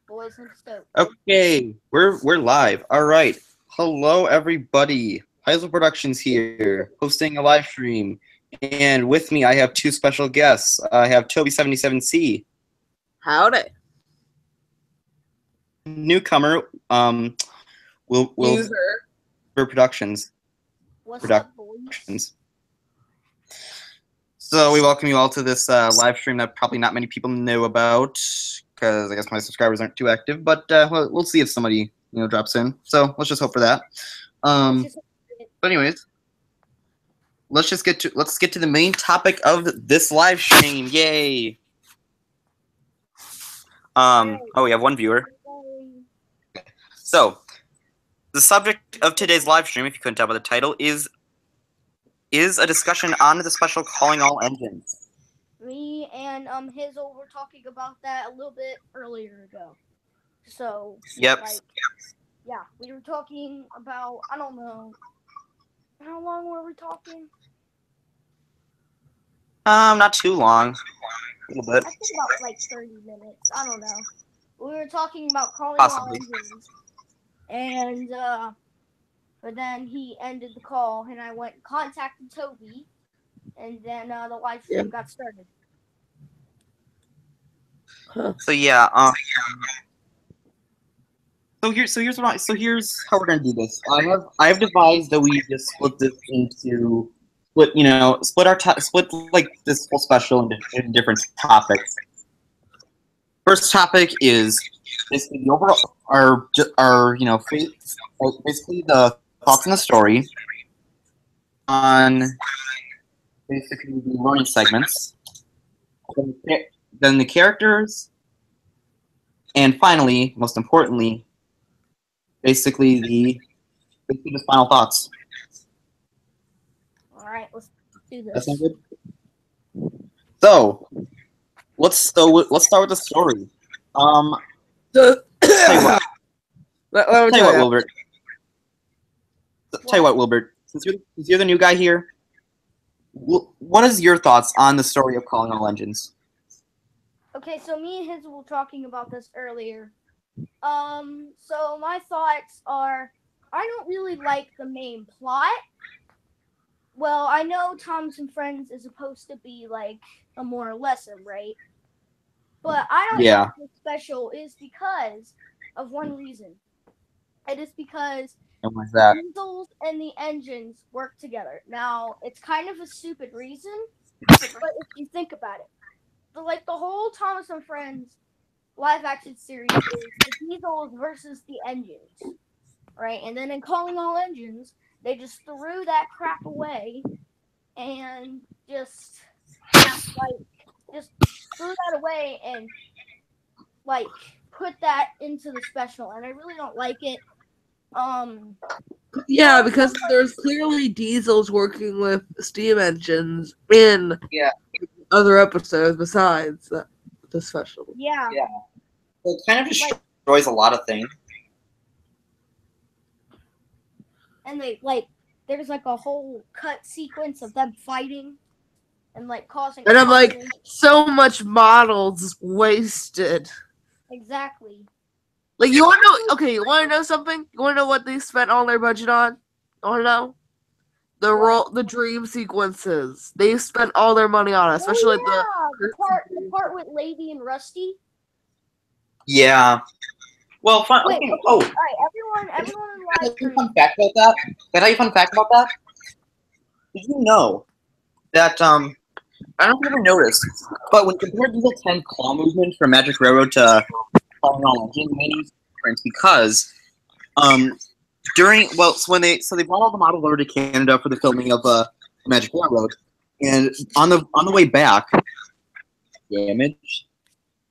Boys and Stoke. Okay, we're live. All right. Hello, everybody. Heisel Productions here, hosting a live stream, and with me I have two special guests. I have Toby77C Howdy. and newcomer. Will User. Productions. What's up, boys? Productions. So we welcome you all to this live stream that probably not many people know about because I guess my subscribers aren't too active. But we'll see if somebody drops in. So let's just hope for that. But anyways, let's get to the main topic of this live stream. Yay! Oh, we have one viewer. So the subject of today's live stream, if you couldn't tell by the title, is a discussion on the special Calling All Engines. Me and Hazel were talking about that a little bit earlier ago. So Yep. Yeah, we were talking about, I don't know, how long were we talking? Not too long. A little bit. I think about like 30 minutes. I don't know. We were talking about Calling All Possibly. Engines. And but then he ended the call, and I went and contacted Toby, and then the live stream got started. So yeah, here's how we're gonna do this. I have devised that we just split this into split like this whole special into different topics. First topic is basically the overall basically the thoughts on the story, on basically the learning segments, then the characters, and finally, most importantly, basically the final thoughts. All right, let's do this. That sound good? So let's start with the story. Tell you what, Wilbert. Tell you what, Wilbert. Since you're the new guy here, what is your thoughts on the story of Calling All Engines? Okay, so me and Hazel were talking about this earlier. So my thoughts are, I don't really like the main plot. Well, I know Thomas and Friends is supposed to be like a more lesson, right? But I don't like this special is because of one reason. It is because the Ezel and the engines work together. Now, it's kind of a stupid reason, but if you think about it, the whole Thomas and Friends live action series is the Ezels versus the engines, right? And then in Calling All Engines, they just threw that crap away and just threw that away and put that into the special, and I really don't like it. Yeah, because there's clearly diesels working with steam engines in other episodes besides the special. Yeah. So it kind of destroys a lot of things. And there's a whole cut sequence of them fighting and causing. And I'm like, so much models wasted. Exactly. Like, you want to know? Okay, you want to know something? You want to know what they spent all their budget on? You want to know? The dream sequences. They spent all their money on it, especially the part with Lady and Rusty. Yeah. Well, fun. Wait, okay. Okay. Oh, all right, everyone in live stream. Fun fact about that. Can I tell you a fun fact about that? Did you know that I don't know if you ever noticed, but when compared to the 10 claw movement from Magic Railroad to Calling All Engines, the main difference because they brought all the models over to Canada for the filming of Magic Railroad, and on the way back, damage,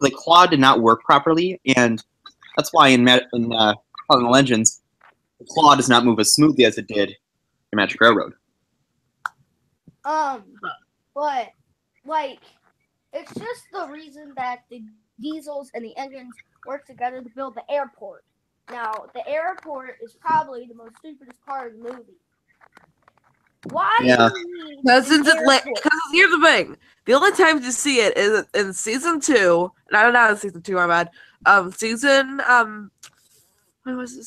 the claw did not work properly, and that's why in Calling All Engines, the claw does not move as smoothly as it did in Magic Railroad. But it's just the reason that the diesels and the engines work together to build the airport. Now, the airport is probably the most stupidest part of the movie. Why do you need because here's the thing. The only times you see it is in season 2, not in season 2, my bad, season what was it,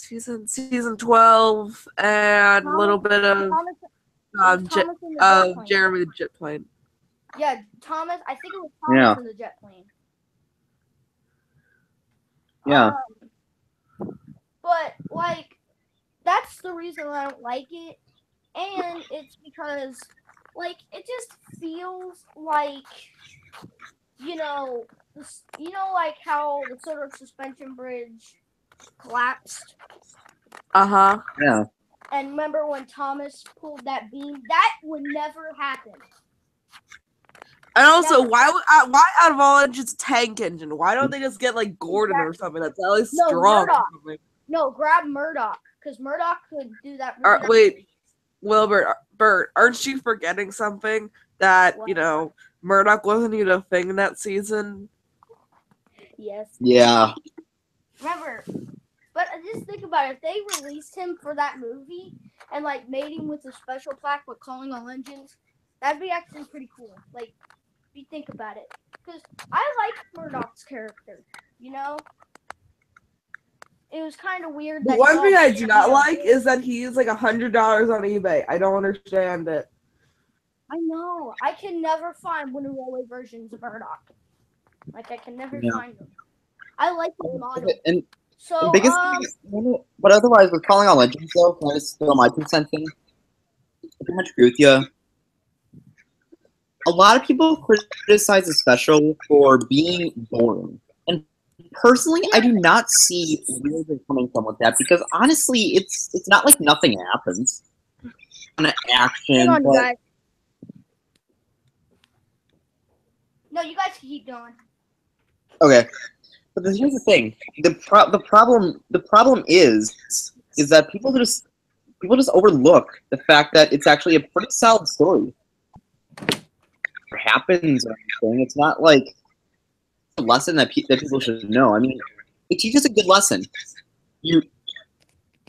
season 12 and a little bit of Thomas in the jet plane. Jeremy the jet plane. Yeah, Thomas. I think it was Thomas in the jet plane. Yeah. But like, that's the reason I don't like it, and it's because like it just feels like like how the sort of suspension bridge collapsed. Yeah. And remember when Thomas pulled that beam? That would never happen. And also, why out of all engines all engine? Why don't they just get like Gordon or something that's at least strong? No, grab Murdoch, because Murdoch could do that. Wait, Wilbert, Bert, aren't you forgetting something? That Murdoch wasn't even a thing in that season. Yes. Yeah. Remember, but just think about it. If they released him for that movie and like made him with a special plaque with calling all engines, that'd be actually pretty cool. Like, if you think about it, because I like Murdoch's character. It was kind of weird. The one thing I do not like is that he's like $100 on eBay. I don't understand it. I know. I can never find Winter Railway versions of Murdoch. Like, I can never find them. I like the model. And so, biggest thing, but otherwise, with calling all legends, though, can I just throw my 2 cents in? I pretty much agree with you. A lot of people criticize the special for being boring. And personally, I do not see where they're coming from with that, because honestly, it's not like nothing happens. Kind of action. Hang on, but... guys. No, you guys can keep going. Okay, but here's the thing: the problem is that people just overlook the fact that it's actually a pretty solid story. What happens or anything? It's not like a lesson that people should know. I mean, it teaches a good lesson. You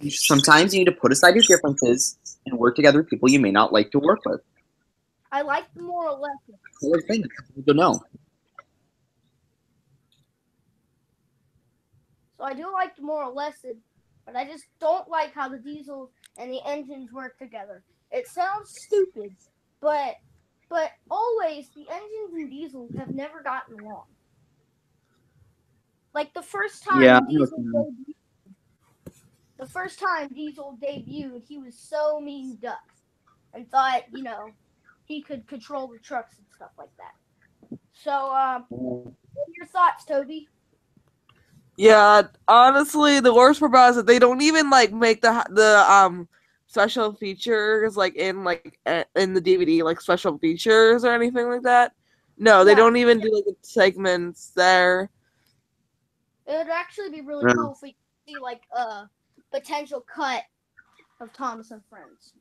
sometimes you need to put aside your differences and work together with people you may not like to work with. I like the moral lesson. That's the thing. You don't know. So I do like the moral lesson, but I just don't like how the diesels and the engines work together. It sounds stupid, but always the engines and diesels have never gotten along. Like the first time Diesel debuted, he was so mean to Duck and thought, he could control the trucks and stuff like that. So, what are your thoughts, Toby? Yeah, honestly, the worst part about it is that they don't even like make the special features like in the DVD like special features or anything like that. No, they don't even do like the segments there. It would actually be really cool if we could see like a potential cut of Thomas and Friends.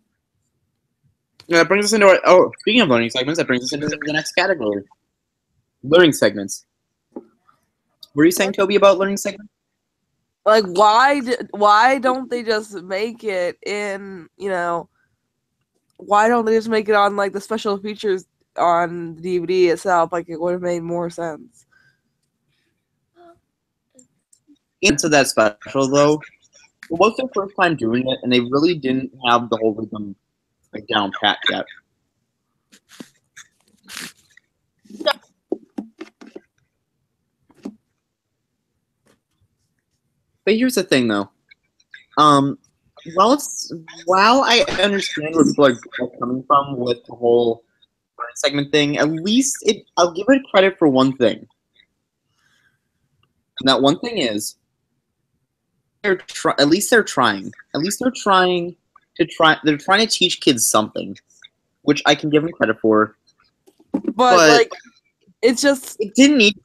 Yeah, that brings us into our. Speaking of learning segments, that brings us into the next category: learning segments. Were you saying, Toby, about learning segments? Like, why don't they just make it in? Why don't they just make it on like the special features on the DVD itself? Like, it would have made more sense. Into that special though, it was their first time doing it, and they really didn't have the whole rhythm like down pat yet. But here's the thing, though. While I understand where people are coming from with the whole segment thing, at least I'll give it credit for one thing. And that one thing is, at least they're trying. At least they're trying to teach kids something, which I can give them credit for. But like, it didn't need.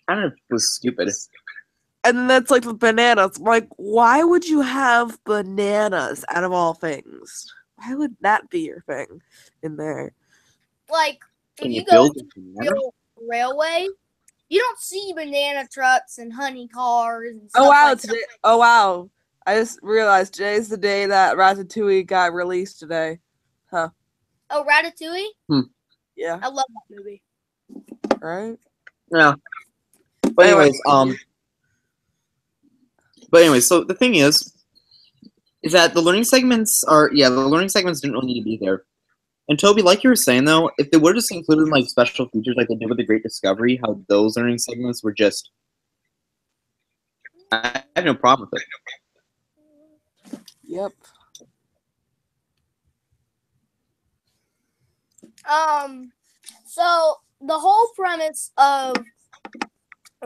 I don't know if it was stupid. And that's like the bananas. Like, why would you have bananas out of all things? Why would that be your thing in there? Like, if you go to the railway, you don't see banana trucks and honey cars and stuff like that. Oh, wow. I just realized today's the day that Ratatouille got released today. Huh. Oh, Ratatouille? Yeah. I love that movie. Right? Yeah. But anyways, But anyway, so the thing is that the learning segments didn't really need to be there. And Toby, like you were saying though, if they would have just included like special features like they did with the Great Discovery, how those learning segments were just, I have no problem with it. Yep. So the whole premise of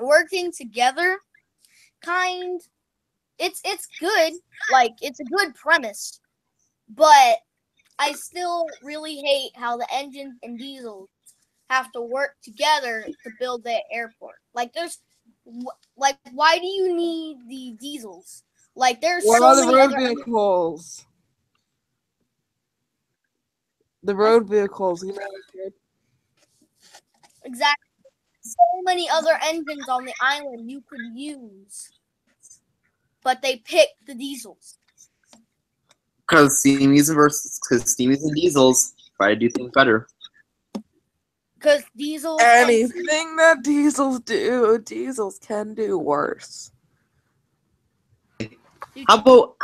working together, it's good. Like, it's a good premise, but I still really hate how the engines and diesels have to work together to build that airport. Like, why do you need the diesels? Like, there's What so are the many road other vehicles? The road vehicles, you know. exactly so many other engines on the island you could use, but they picked the diesels. Because steamies and diesels try to do things better. Because diesels. Anything that diesels can do worse. How about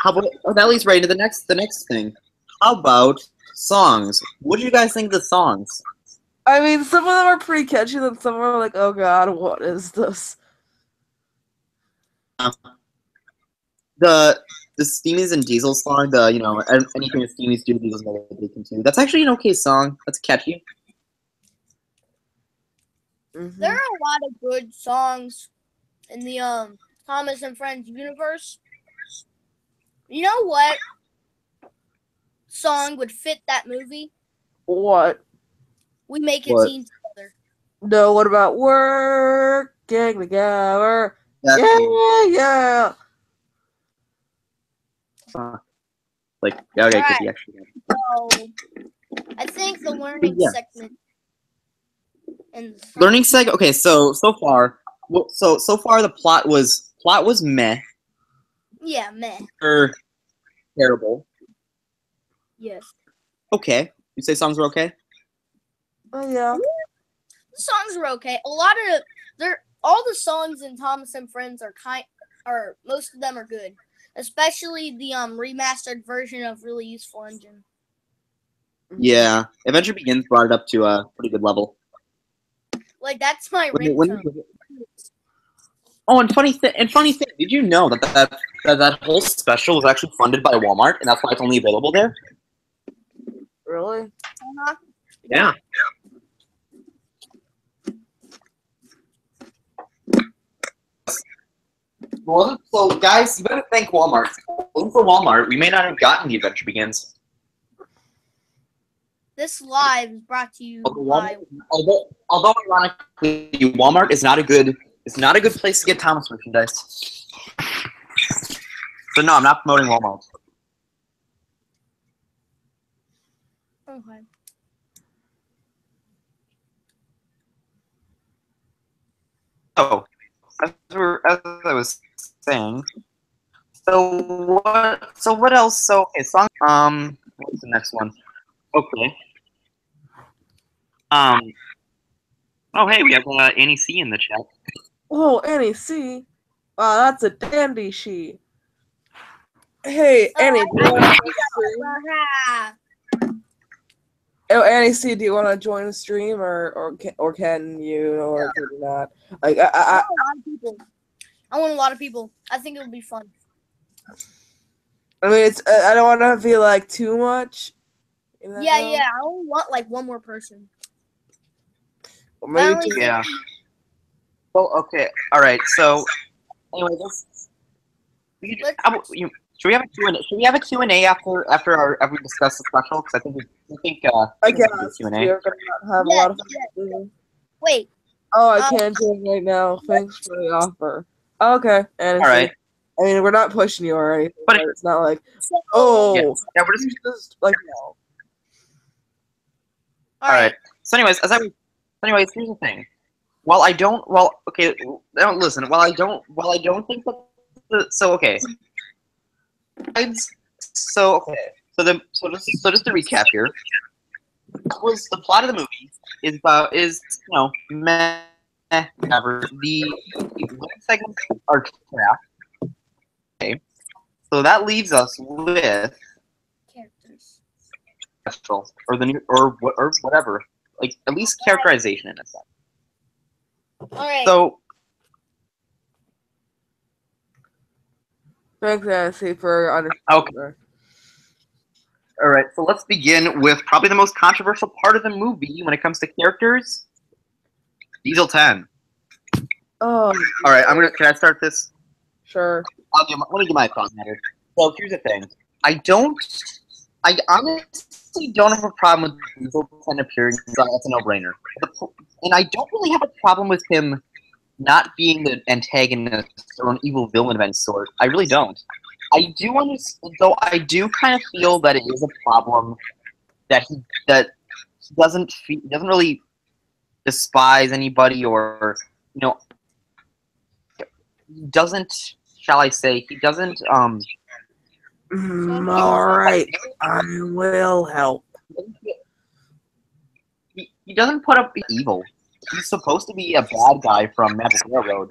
that leads right into the next thing. How about songs? What do you guys think of the songs? I mean, some of them are pretty catchy, and some are like, oh god, what is this? The Steamies and Diesel song, anything the Steamies do, Diesels know that they can do. That's actually an okay song. That's catchy. Mm-hmm. There are a lot of good songs in the Thomas and Friends universe. You know what song would fit that movie? What? We Make a What? Team Together. No, what about working together? That Yeah. Like, yeah, okay, Alright. could be actually. So, I think the learning Yeah. segment and Learning seg. Okay, so far the plot was meh yeah, meh. or terrible. Yes. Okay, you say songs were okay. Oh yeah. The songs were okay. All the songs in Thomas and Friends are most of them are good. Especially the remastered version of Really Useful Engine. Yeah, Adventure Begins brought it up to a pretty good level. Like, that's my When ringtone. Oh, and funny thing, did you know that whole special was actually funded by Walmart, and that's why it's only available there? Really? Uh-huh. Yeah. Well, so guys, you better thank Walmart. Only for Walmart, we may not have gotten The Adventure Begins. This live is brought to you by. Although ironically, Walmart is not a good place to get Thomas merchandise. So no, I'm not promoting Walmart. Okay. Oh, as I was saying. So what else? So okay, song. What's the next one? Okay. Oh hey, we have Annie C in the chat. Oh, Annie C. Wow, that's a dandy she. Hey, Annie, do you want to Oh, Annie C, do you want to join the stream, or can you, or can you not? Like, I want a lot of people. I want a lot of people. I think it would be fun. I mean, it's I don't want to feel like too much. Yeah. I only want like one more person. Or maybe Only- Yeah. Well, okay, all right. So anyway, should we have a Q&A? Should we have a Q&A after we discuss the special? Because I think I guess Q&A. we're gonna have a lot of fun. Wait. Oh, I can't join right now. Thanks for the offer. Okay, Annie C. All right. I mean, we're not pushing you or anything, But but it's not like, So, oh, Yeah, we're just like, no. All right. So, anyways, here's the thing. While I don't listen. While I don't think that. Okay. So just to recap here. Was the plot of the movie is meh, whatever. The segments are crap. So that leaves us with Characters. special or or whatever, like at least characterization in a sense. All right. So Thanks, Nancy, for okay, understanding. all right. So let's begin with probably the most controversial part of the movie when it comes to characters. Diesel 10. Oh, All right, Can I start this? sure. Let me give my thought matter. So here's the thing. I honestly don't have a problem with Diesel 10 appearing. That's a no-brainer. And I don't really have a problem with him not being the antagonist or an evil villain of any sort. I really don't. I do understand, though. I do kind of feel that it is a problem that he doesn't really despise anybody, or he doesn't. Shall I say he doesn't All right, I will help. he doesn't put up evil. He's supposed to be a bad guy from Magic Railroad,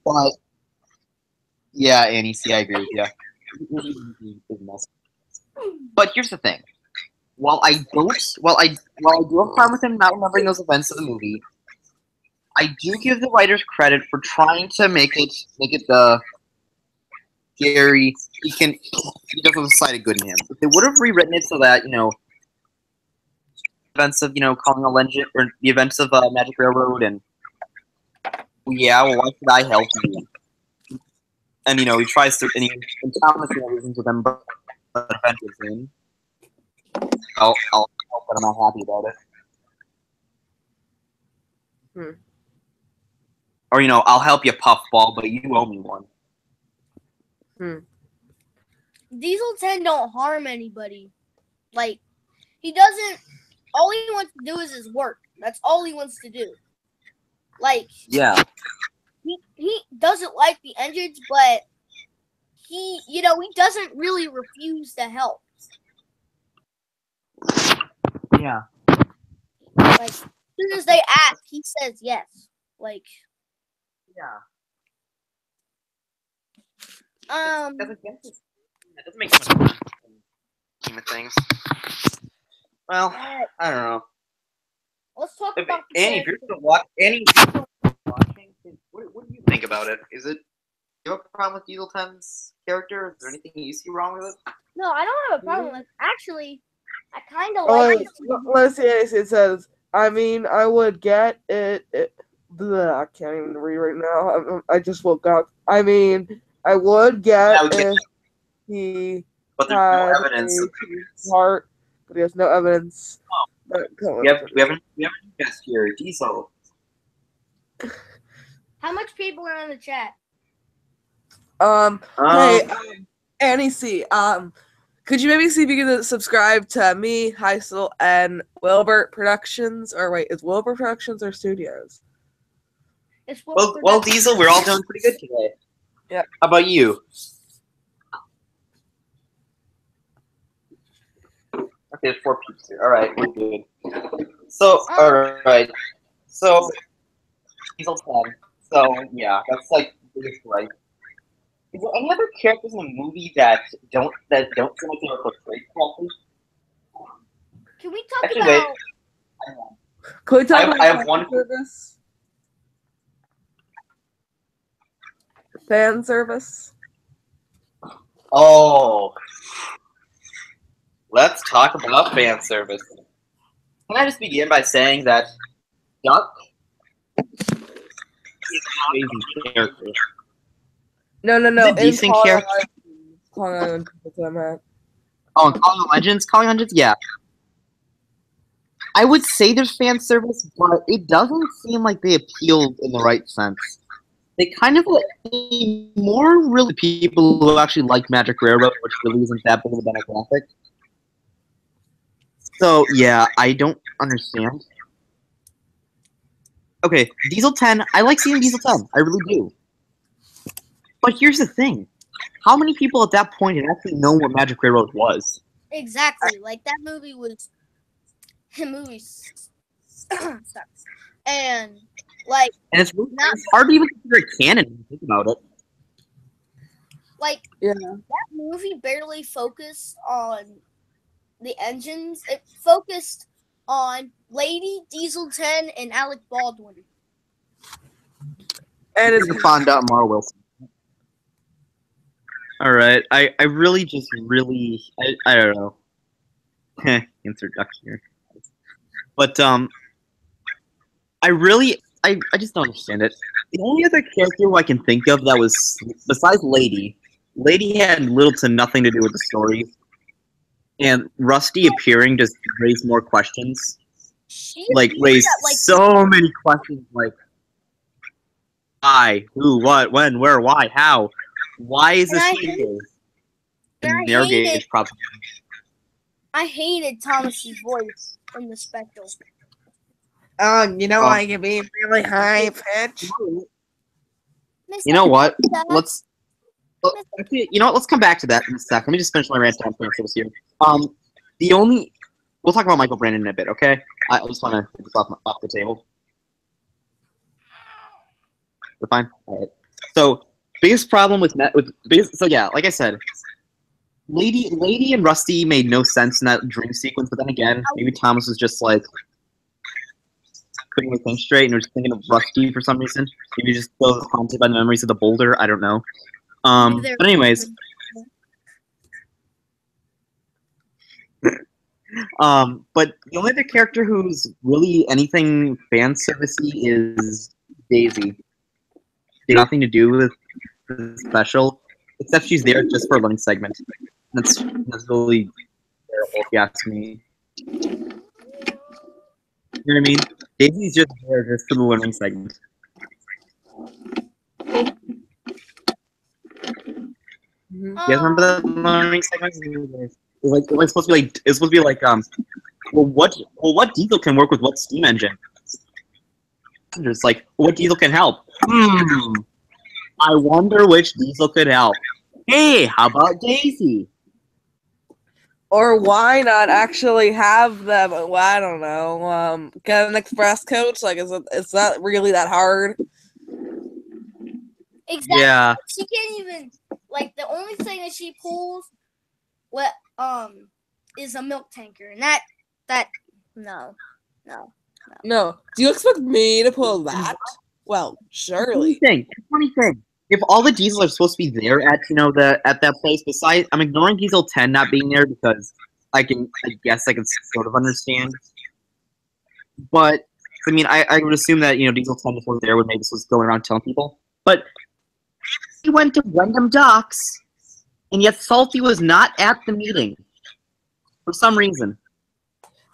but yeah, Annie, see, I agree with you. But here's the thing: while I do have a problem with him not remembering those events of the movie, I do give the writers credit for trying to make it the Gary. He does have a side of good in him. If they would have rewritten it so that events of calling a legend or the events of Magic Railroad and yeah, well, why should I help you? And he tries to and Thomas reasons with them, but offenses him. I'll help, but I'm not happy about it. Or I'll help you, Puffball, but you owe me one. Diesel 10 don't harm anybody. Like, he doesn't. All he wants to do is his work. That's all he wants to do. Like, yeah, he doesn't like the engines, but he doesn't really refuse to help. Yeah. Like, as soon as they ask, he says yes. Like, yeah. That doesn't make sense. Scheme of things. Well, I don't know. Let's talk about Annie. If you're still watching, what do you think about it? Do you have a problem with Diesel 10's character? Is there anything you see wrong with it? No, I don't have a problem with it. Actually, I kind of like it. Let's see. It says, I mean, I would get it. I can't even read right now. I just woke up. I mean, I would get if he but there's had no evidence. Heart, but he has no evidence. We have a guest here, Diesel. How much people are in the chat? Hey, Annie C. Could you maybe see if you can subscribe to me, Heisel, and Wilbert Productions? Or wait, is Wilbert Productions or Studios? It's well, Diesel, we're all doing pretty good today. Yeah. How about you? Okay, there's 4 peeps here. All right, we're good. So, all right. So, Diesel 10. So, yeah, that's like biggest right. Is there any other characters in the movie that don't seem like they were portrayed properly? Can we talk Actually, about? Can we talk about I have one. Service? Fan service. Oh, let's talk about fan service. Can I just begin by saying that Duck is an amazing character. No. He's a decent character. Oh, and Calling Legends? Calling Legends? Yeah. I would say there's fan service, but it doesn't seem like they appealed in the right sense. They kind of more really people who actually like Magic Railroad, which really isn't that big of a demographic. So, yeah, I don't understand. Okay, Diesel 10. I like seeing Diesel 10. I really do. But here's the thing. How many people at that point had actually known what Magic Railroad was? Exactly. Like, that movie was... The movie sucks. And, like... And it's hard to even consider it canon when you think about it. Like Yeah. that movie barely focused on the engines. It focused on Lady, Diesel 10, and Alec Baldwin. And it's You're fond of Mara Wilson. All right, I really I don't know. Introduction here, but I just don't understand it. The only other character who I can think of that was besides Lady had little to nothing to do with the story, and Rusty appearing just raised more questions. She Like appeared raised at, like, so many questions, like why, who, what, when, where, why, how, why is And this I here? and I Narrow hated- gauge problem. I hated Thomas's voice in the special. oh, you know, Oh. I can be really high pitched. You know what? Mr. Let's. Actually, you know what? Let's come back to that in a sec. Let me just finish my rant down first here. The only we'll talk about Michael Brandon in a bit, okay? I just want to get this off the table. We're fine. All right. So biggest problem with so yeah, like I said, Lady and Rusty made no sense in that dream sequence. But then again, maybe Thomas was just like couldn't really think straight and was thinking of Rusty for some reason. Maybe just so haunted by the memories of the boulder. I don't know. But anyways, but the only other character who's really anything fan servicey is Daisy. They have nothing to do with the special, except she's there just for a learning segment. That's really terrible if you ask me. You know what I mean? Daisy's just there just for the learning segment. You guys remember that learning segment? It was supposed to be like well what diesel can work with what steam engine? It's like what diesel can help? I wonder which diesel could help. Hey, how about Daisy? Or why not actually have them? Well, I don't know. Get an express coach. Like, it's not really that hard. Exactly. Yeah. She can't even like the only thing that she pulls what is a milk tanker. And that no. No. Do you expect me to pull that? Well, surely. Funny thing. If all the diesels are supposed to be there at at that place, besides I'm ignoring Diesel 10 not being there because I guess I can sort of understand. But I mean I would assume that Diesel 10 if was there when maybe this was going around telling people. But he went to Random Docks and yet Salty was not at the meeting. For some reason.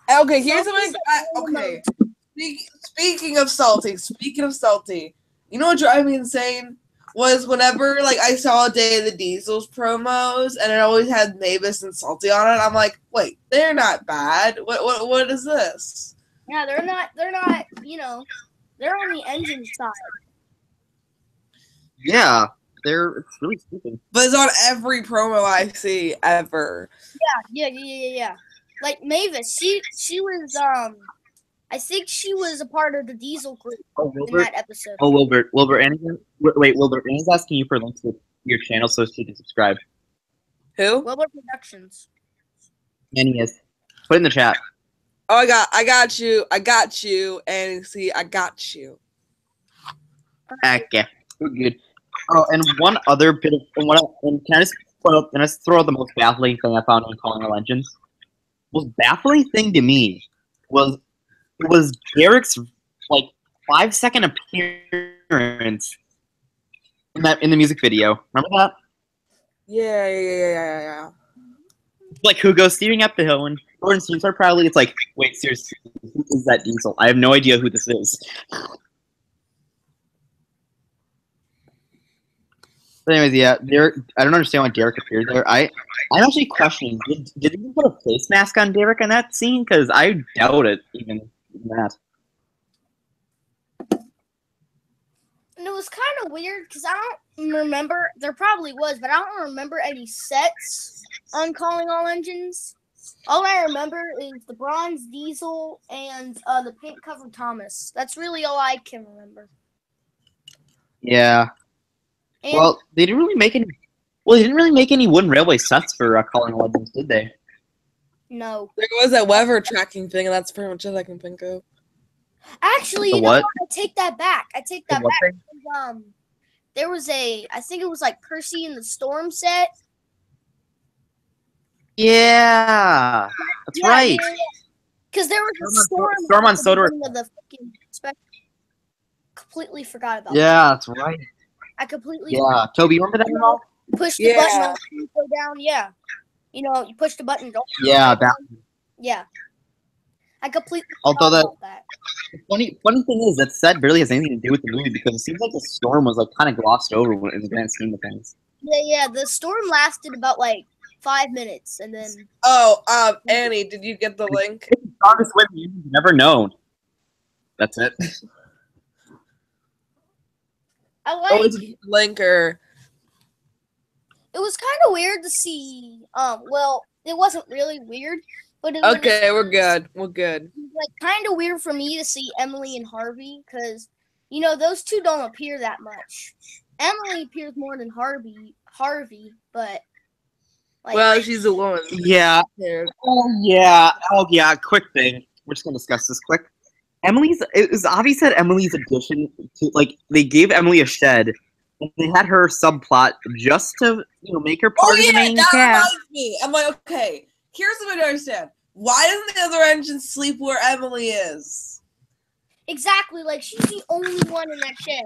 Okay, here's something. Okay. Speaking of salty, you know what drives me insane was whenever like I saw Day of the Diesels promos and it always had Mavis and Salty on it. I'm like, wait, they're not bad. What is this? Yeah, they're not. They're on the engine side. Yeah, it's really stupid. But it's on every promo I see ever. Yeah. Like Mavis, she was I think she was a part of the Diesel group in that episode. Oh, Wilbert, Annie's asking you for links to your channel so she can subscribe. Who? Wilbur Productions. Annie is. Put it in the chat. Oh, I got you, and see, I got you. Okay, we're good. Oh, and one other bit of can I just throw out the most baffling thing I found in calling all engines? The most baffling thing to me was Derek's like 5-second appearance in the music video. Remember that? Yeah. Like who goes steering up the hill and Gordon seems so proudly. It's like, wait, seriously, who is that Diesel? I have no idea who this is. But anyways, yeah, Derek. I don't understand why Derek appeared there. I'm actually questioning. Did he put a face mask on Derek in that scene? Because I doubt it. Even that. And it was kind of weird because I don't remember. There probably was, but I don't remember any sets on Calling All Engines. All I remember is the bronze Diesel and the paint covered Thomas. That's really all I can remember. Yeah. And Well, they didn't really make any. Well, they didn't really make any wooden railway sets for Calling All Legends, did they? No. There was that weather tracking thing, and that's pretty much it I can think of. Actually, The you know what? what? I take that back. I take The that what back. thing? There was I think it was like Percy and the Storm set. Yeah, that's right. Because there was a storm Storm on at the Sodor. beginning of the fucking completely forgot about that. Yeah, that's right. I completely Yeah, Toby, you remember that at all? push the button Yeah. on the go down. Yeah. You know, you push the button. Don't Yeah, that. Yeah. I completely Although forgot that about that. funny thing is that set barely has anything to do with the movie because it seems like the storm was like kind of glossed over in the grand scheme of things. Yeah. The storm lasted about like 5 minutes, and then Oh, Annie, did you get the link? It's the strongest women you've never known. That's it. I Oh, like. it's a link or It was kind of weird to see. Well, it wasn't really weird, but it was okay, we're good. We're good. like kind of weird for me to see Emily and Harvey because you know those two don't appear that much. Emily appears more than Harvey, but like Well, she's a woman. Yeah. Here. Oh yeah. Quick thing. We're just gonna discuss this quick. It was obvious that Emily's addition to, like, they gave Emily a shed and they had her subplot just to, make her part of the main that cast. reminds me. I'm like, okay, here's what I don't understand. Why doesn't the other engine sleep where Emily is? exactly like she's the only one in that shed.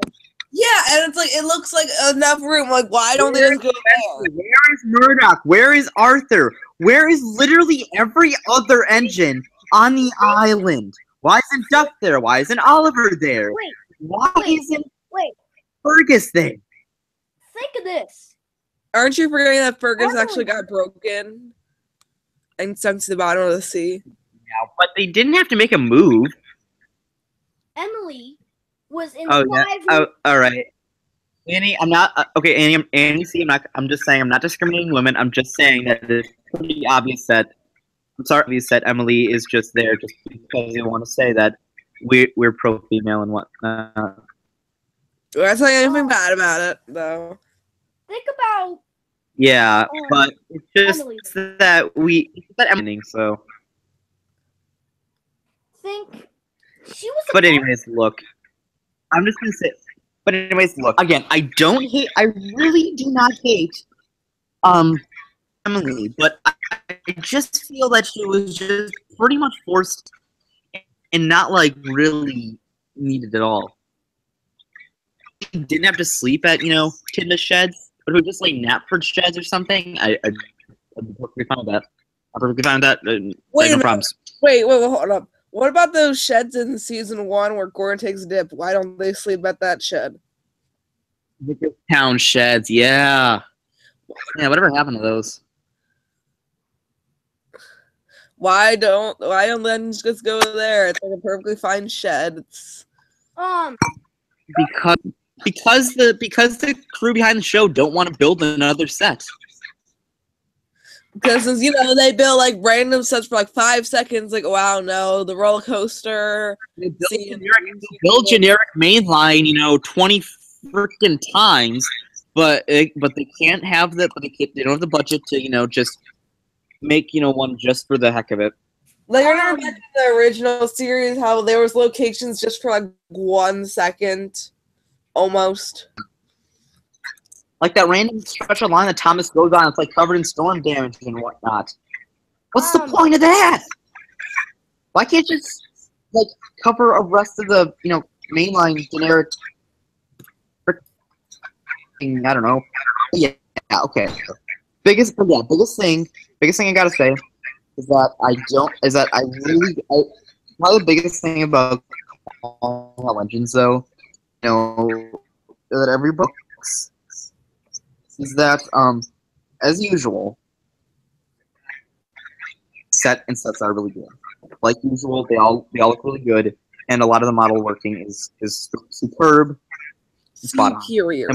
Yeah, and it's like it looks like enough room. Like, why don't they just go there? Where is Murdoch? Where is Arthur? Where is literally every other engine on the island? Why isn't Duck there? Why isn't Oliver there? Wait, Why isn't wait. Fergus there? Think of this. Aren't you forgetting that Fergus Emily. actually got broken and sunk to the bottom of the sea? Yeah, but they didn't have to make a move. Emily was in Oh, 5 yeah. Oh, all right. Annie, I'm not okay. Annie. See, I'm just saying. I'm not discriminating women. I'm just saying that it's pretty obvious that. I'm sorry, obvious that Emily is just there just because they want to say that we're pro female and whatnot. I'm not saying anything bad about it, though. Think about Yeah, but it's just Emily. that Emily. So, think she was. but anyways, look. I'm just gonna say. But anyways, look. Again, I really do not hate Emily, but I just feel that she was just pretty much forced and not like really needed at all. She didn't have to sleep at Tinda sheds, but it would just like Knapford sheds or something. I'd be perfectly fine with that. I'm perfectly fine with that. Wait a no minute. problems. Wait, hold up. What about those sheds in season 1 where Gordon takes a dip? Why don't they sleep at that shed? Town sheds, yeah. Yeah, whatever happened to those? Why don't legends just go there? It's like a perfectly fine shed. It's Because the crew behind the show don't want to build another set. because since they build like random sets for like 5 seconds, like wow, no, the roller coaster. They build generic mainline, 20 freaking times, but they can't have they don't have the budget to just make one just for the heck of it. Like I remember back in the original series how there was locations just for like 1 second, almost. Like that random stretch of line that Thomas goes on, it's like covered in storm damage and whatnot. What's the point of that? Why can't you just like cover a rest of the mainline generic? I don't know. Yeah, okay. Biggest thing I gotta say is that probably the biggest thing about Legends though, that every book is that as usual, sets are really good. Like usual, they all look really good, and a lot of the model working is superb. Spot on. Superior.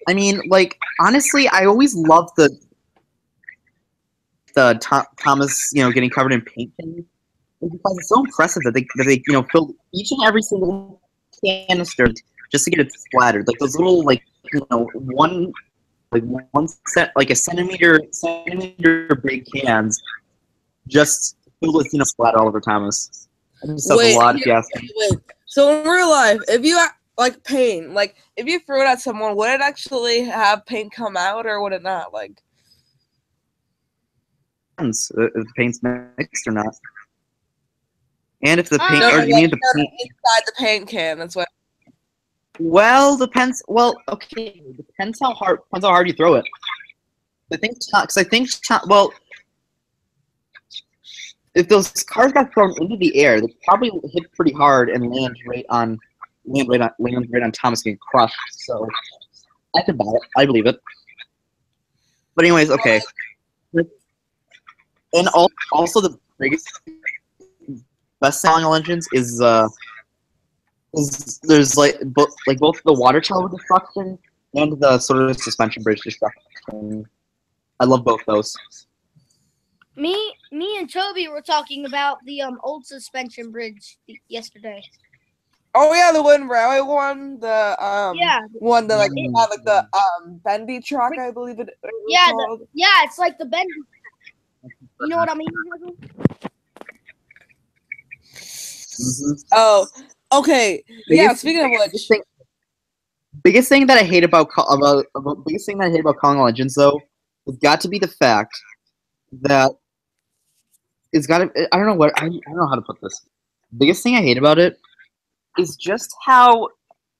I mean, like honestly, I always loved the Thomas, getting covered in paint thing, because it's so impressive that they filled each and every single canister just to get it splattered. Like those little like one like a centimeter big cans just filled with splatter all over Thomas. That just says a lot if you ask me. Wait. So in real life, if you like paint, like if you threw it at someone, would it actually have paint come out or would it not? Like, Depends if the paint's mixed or not. And if the paint, no, or you mean the paint inside the paint can? That's what. Well, depends. Well, okay, depends how hard you throw it. Well, if those cars got thrown into the air, they probably hit pretty hard and land right on Thomas getting crushed. So I could buy it. I believe it. But anyways, okay. And also the biggest best selling engines is there's both the water tower destruction and the sort of suspension bridge destruction. I love both those. Me and Toby were talking about the old suspension bridge yesterday. Oh yeah, the wooden railway one, the one that had like the bendy truck, I believe it was called. It's like the bendy. You know what I mean? Mm-hmm. Oh, okay. Speaking of which, biggest thing that I hate about calling all engines though has got to be the fact that it's got to. I don't know how to put this. Biggest thing I hate about it is just how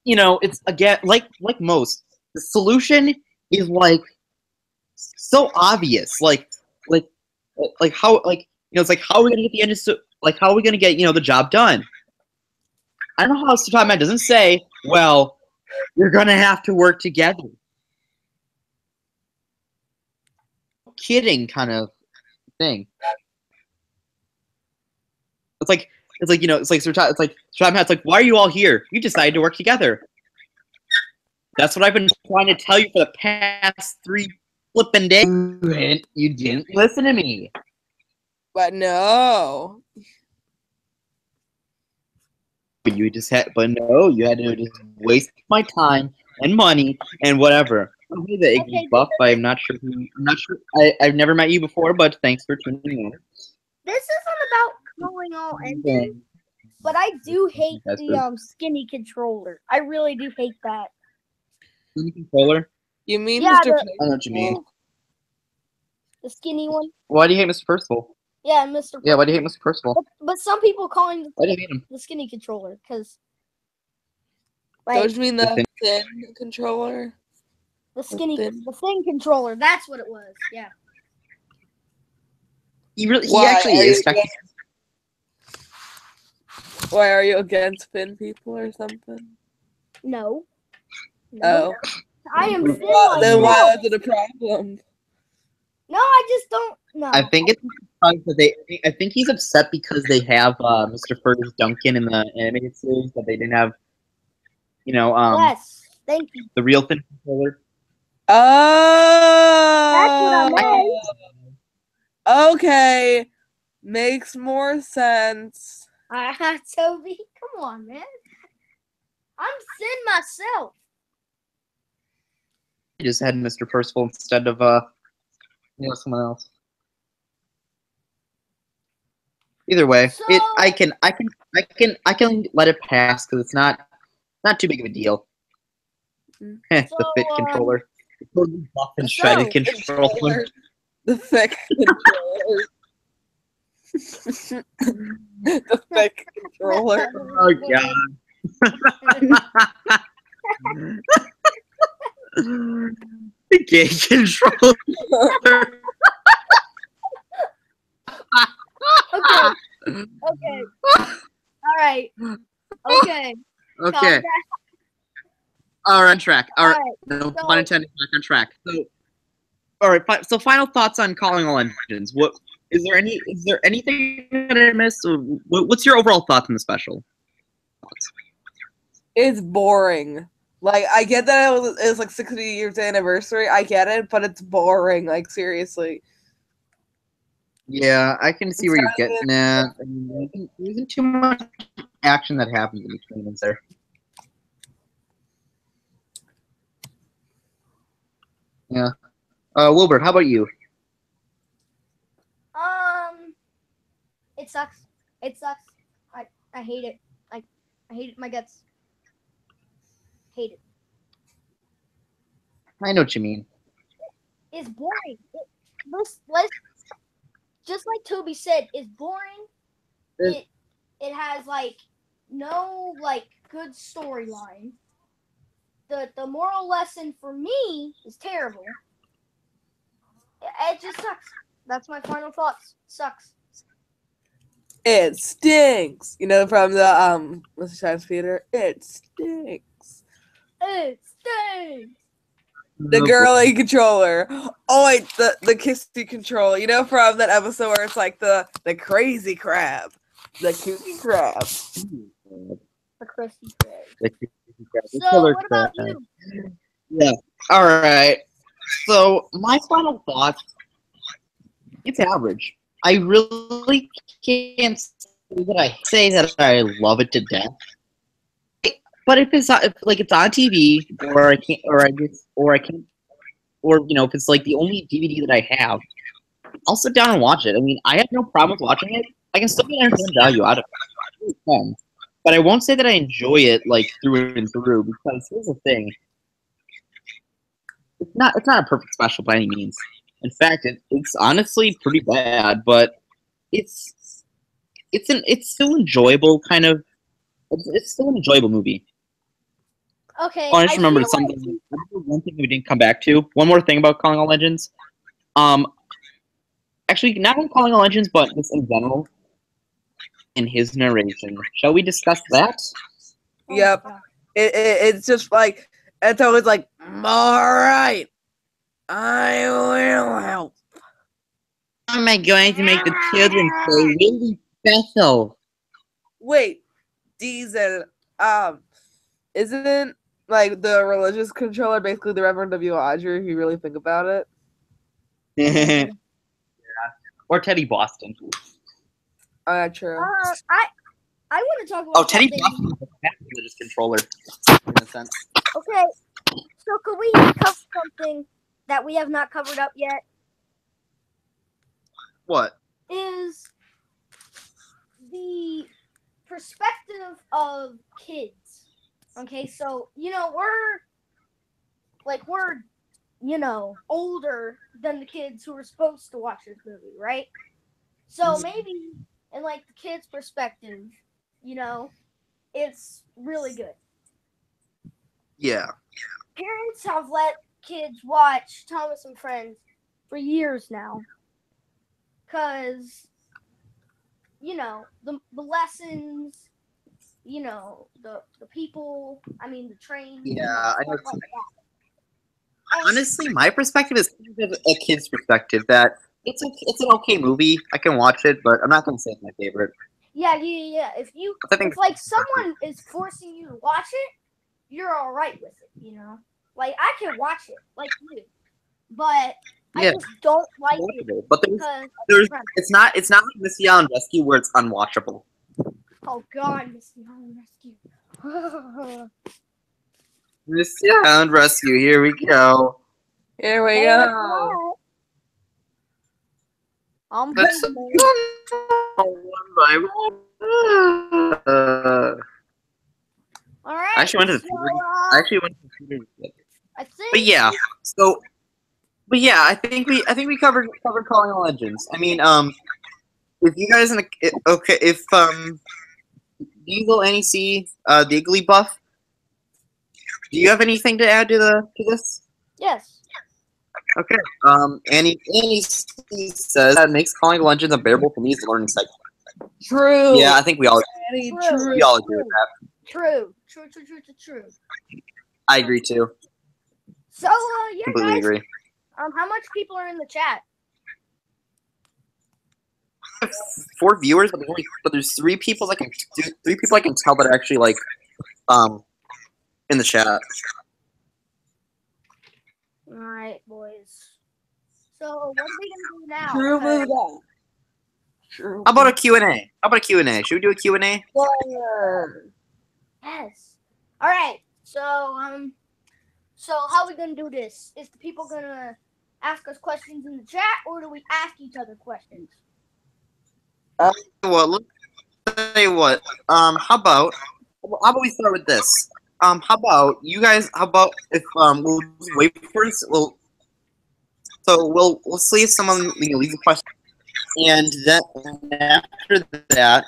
it's again like most the solution is so obvious how it's like how are we gonna get the engines to how are we gonna get the job done. I don't know how else to talk about. It doesn't say, well, you're gonna have to work together. Kidding kind of thing. It's like why are you all here? You decided to work together. That's what I've been trying to tell you for the past 3 flipping days. You didn't listen to me. But no. You had to just waste my time and money and whatever. Okay, the Iggy's buff. I'm not sure. I've never met you before, but thanks for tuning in. This isn't about calling all engines, but I do hate the skinny controller. I really do hate that. Skinny controller? You mean Yeah, Mr. I know what you mean. The skinny one? Why do you hate Mr. Percival? Yeah, Mr. Yeah, why do you hate Mr. Percival? But some people call him Why do you hate him? the skinny controller because. Don't you mean the thin controller? The thin controller. That's what it was. Yeah. He actually is. Why are you against thin people or something? No. Oh. I am thin. Then why is it a problem? No, I just don't. No. I think it's because I think he's upset because they have Mr. Fergus Duncan in the animated series, but they didn't have, Yes, thank you. the real thin controller. Oh. That's what I meant. Okay, makes more sense. Toby, come on, man. I'm thin myself. He just had Mr. Percival instead of someone else. Either way, So, I can let it pass because it's not too big of a deal. The fit controller, the totally buff and shredded controller. The thick controller. The thick controller. Oh god. The gay controller. Okay. All right. Okay. Okay. All right, on track. All right. No So- pun intended. Back on track. So, all right. So, final thoughts on calling all engines. What is there? Is there anything that I missed? What's your overall thoughts on the special? It's boring. Like, I get that it was like 60 years anniversary. I get it, but it's boring. Like, seriously. Yeah, I can see where you're getting at. I mean, there isn't too much action that happens in between there. Yeah. Wilbert, how about you? It sucks. It sucks. I hate it. I hate it in my guts. Hate it. I know what you mean. It's boring. Let's just like Toby said, it's boring. It- It has like no like good storyline. The moral lesson for me is terrible. It just sucks. That's my final thoughts. Sucks. It stinks. You know, from the Mr. Science Theater. It stinks. It stinks. The girly controller. Oh wait, the kissy controller. You know, from that episode where it's like the crazy crab, the kooky crab. The Krusty Krab. The So killer what about crab. you? Yeah. All right. So my final thoughts. It's average. I really can't say that I love it to death. But if it's if, like it's on TV, or I can't, or I just, or I can't, or if it's like the only DVD that I have, I'll sit down and watch it. I mean, I have no problem with watching it. I can still get entertainment value out of it. It's fun. But I won't say that I enjoy it like through and through, because here's the thing: it's not a perfect special by any means. In fact, it's honestly pretty bad, but it's it's still enjoyable. Kind of, it's still an enjoyable movie. Okay, Oh, I I just feel remembered like something. One thing we didn't come back to. One more thing about Calling All Legends. Um, actually, not on Calling All Legends, but just in general, in his narration. Shall we discuss that? oh my Yep. God. It's just like it's always like, all right, I will help. How am I going to make the children feel really special? Wait, Diesel, isn't like the religious controller basically the Reverend W. Audrey if you really think about it? Or Teddy Boston. True. I want to talk about Oh, Teddy something. Boston is a religious controller, in a sense. Okay, so could we cover something that we have not covered up yet? What? Is the perspective of kids. Okay, so we're older than the kids who are supposed to watch this movie, right? So maybe in like the kids' perspective, it's really good. Yeah. Parents have let kids watch Thomas and Friends for years now. Cause the lessons, the people, I mean the train, Yeah, I know. stuff like that. Honestly, my perspective is kind of a kid's perspective. That it's an okay movie. I can watch it, but I'm not going to say it's my favorite. Yeah. I think If like someone is forcing you to watch it, you're all right with it. Like I can watch it, like you, but I Yeah, just don't like it's it watchable. But because there's it's not like Missy Island Rescue where it's unwatchable. oh God, Missy Island Rescue. Missy Island Rescue. Here we go. Here we Hey, go. I'm Let's home, one by one. all right. I actually went to the so, theater. I actually went to the theater. I think. But yeah, so but yeah, I think we covered Calling All Legends. I mean, if you guys okay, if Diesel NEC the Iggly buff, do you have anything to add to this? Yes. Okay. Annie says that makes Calling All Legends unbearable for me is the learning cycle. True. Yeah, I think we all True. we all agree with that. True. I agree too. So yeah, Completely guys. agree. How much people are in the chat? 4 viewers, but there's 3 people I can tell that are actually like in the chat. All right, boys. So what are we gonna do now? True. Okay. Move on. True. How about a Q&A? How about a Q&A? Should we do a Q&A? Fire. Yes. All right. So So how are we gonna do this? Is the people gonna ask us questions in the chat, or do we ask each other questions? Well, let's say what. How about we start with this? How about you guys? How about if we'll just wait for this? We'll see if someone leaves a question, and then after that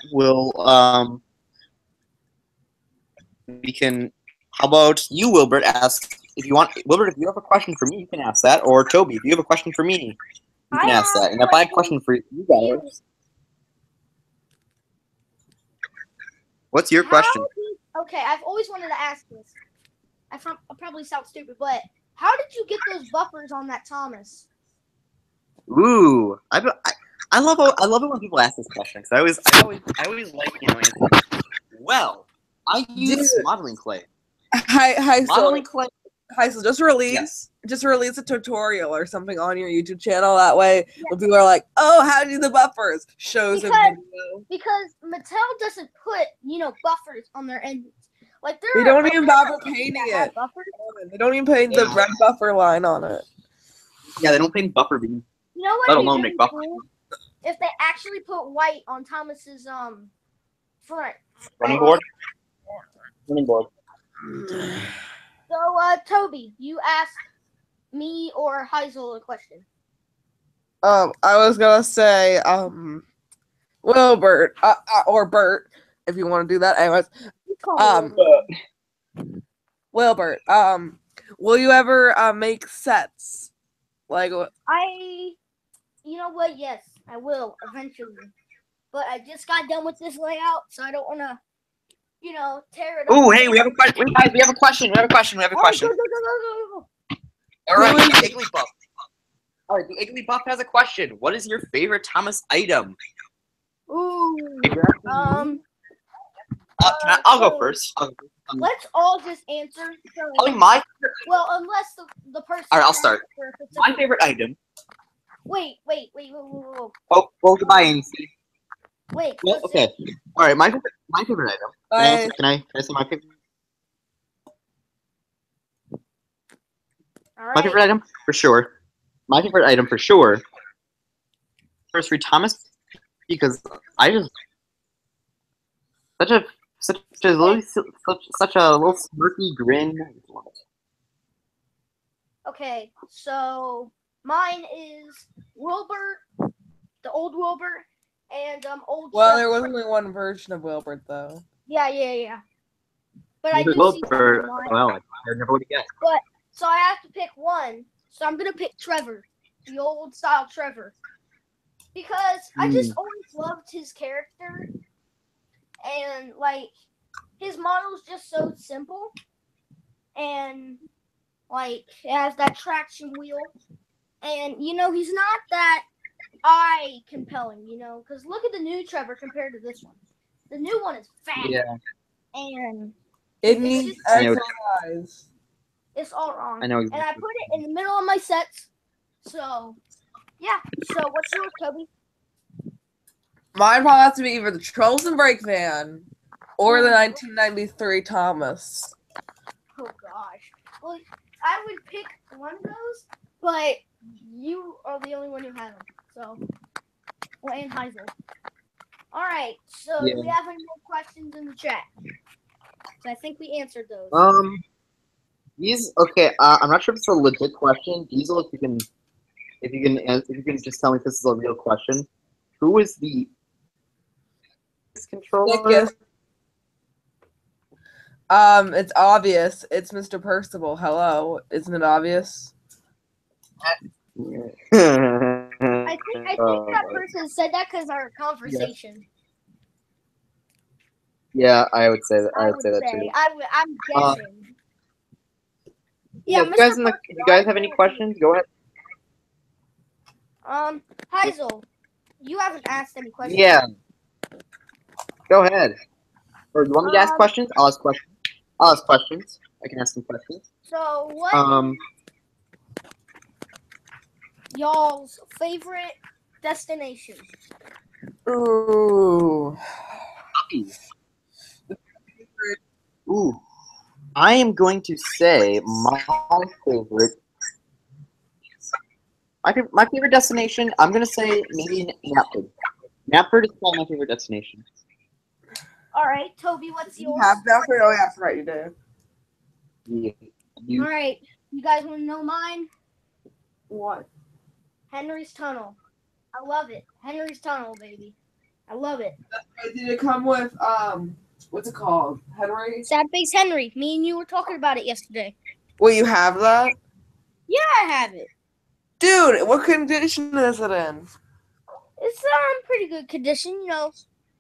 we can. How about you, Wilbert? Ask if you want. Wilbert, if you have a question for me, you can ask that. Or Toby, if you have a question for me, you can ask that. And if I have a question for you guys, what's your question? Okay, I've always wanted to ask this. I probably sound stupid, but how did you get those buffers on that Thomas? Ooh, I love it when people ask this question because I always like answering. Well, I use modeling clay. Modeling clay. So just release a tutorial or something on your YouTube channel. That way, when people are like, "Oh, how do you do the buffers?" Shows a video. Because Mattel doesn't put buffers on their engines. Like they don't even bother painting it. They don't even paint the red buffer line on it. Yeah, they don't paint buffer beams. You know what? Let alone make buffer. Cool? If they actually put white on Thomas's front running board. Running board. So, Toby, you ask me or Ezel a question. I was gonna say, Wilbert, or Bert, if you want to do that. Anyways, Wilbert, will you ever make sets? Like, you know what? Yes, I will eventually. But I just got done with this layout, so I don't want to, tear it up. Oh, hey, we have a question. We have a question. Go. All right, the Igglybuff. All right, the Igglybuff has a question. What is your favorite Thomas item? Ooh. I'll go first. Let's all just answer. Well, unless the person. All right, I'll start. My favorite item. Wait. Oh, well, goodbye, Ainsley. Wait. Well, okay. All right, my favorite item. Can I say my favorite? All right. My favorite item for sure. My favorite item for sure. First, read Thomas, because I just such a little smirky grin. Okay, so mine is Wilbert, the old Wilbert, and old. Well, there was only one version of Wilbert, though. Yeah. But I do Wilbert. Well, I never would have guessed. But so I have to pick one. So I'm gonna pick Trevor, the old style Trevor, because I just always loved his character, and like his model's just so simple, and like it has that traction wheel, and he's not that eye compelling, because look at the new Trevor compared to this one. The new one is fat. Yeah. And it needs exercise. It's all wrong. I know exactly. And I put it in the middle of my sets. So, yeah. So, what's yours, Toby? Mine probably has to be either the Trolls and Break Van or the 1993 Thomas. Oh, gosh. Well, I would pick one of those, but you are the only one who has them. So, well, and Ezel. All right. So, do we have any more questions in the chat? So, I think we answered those. I'm not sure if it's a legit question. Ezel, if you can just tell me if this is a real question. Who is the controller? It's obvious. It's Mr. Percival. Hello, isn't it obvious? I think that person said that because our conversation. Yeah, I would say that. I would say that too. I'm guessing. If you guys have any questions, go ahead. Ezel, you haven't asked any questions. Yeah. Go ahead. Or do you want me to ask questions? I'll ask questions. I can ask some questions. So what? Y'all's favorite destination? Ooh. Ooh. I am going to say my favorite. My favorite destination. I'm gonna say maybe Napford. Napford is probably my favorite destination. All right, Toby, what's You yours? have that for? Oh, yeah, that's right, you did. Yeah. All You, right, you guys want to know mine? What? Henry's Tunnel. I love it. Henry's Tunnel, baby. I love it. Did it come with what's it called? Henry? Sad Face Henry. Me and you were talking about it yesterday. Will you have that? Yeah, I have it. Dude, what condition is it in? It's pretty good condition. You know,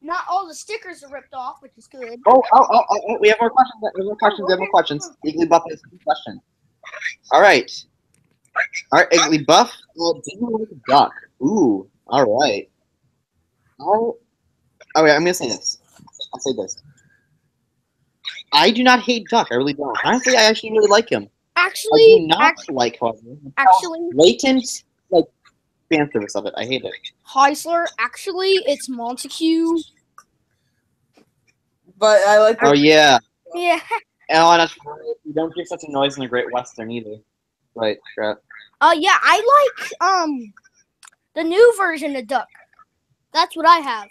not all the stickers are ripped off, which is good. we have more questions. We have more questions. We have more questions. Igglybuff has a question. All right. Igglybuff. Do you like a duck? Ooh. All right. Oh. Okay. I'm gonna say this. I'll say this. I do not hate Duck. I really don't. Honestly, I actually really like him. I do not like, however, latent like fan service of it. I hate it. Heisler. Actually, it's Montague. But I like. Oh yeah. Yeah. Oh, that's right. You don't hear such a noise in the Great Western either. Right. Crap. Yeah. I like the new version of Duck. That's what I have.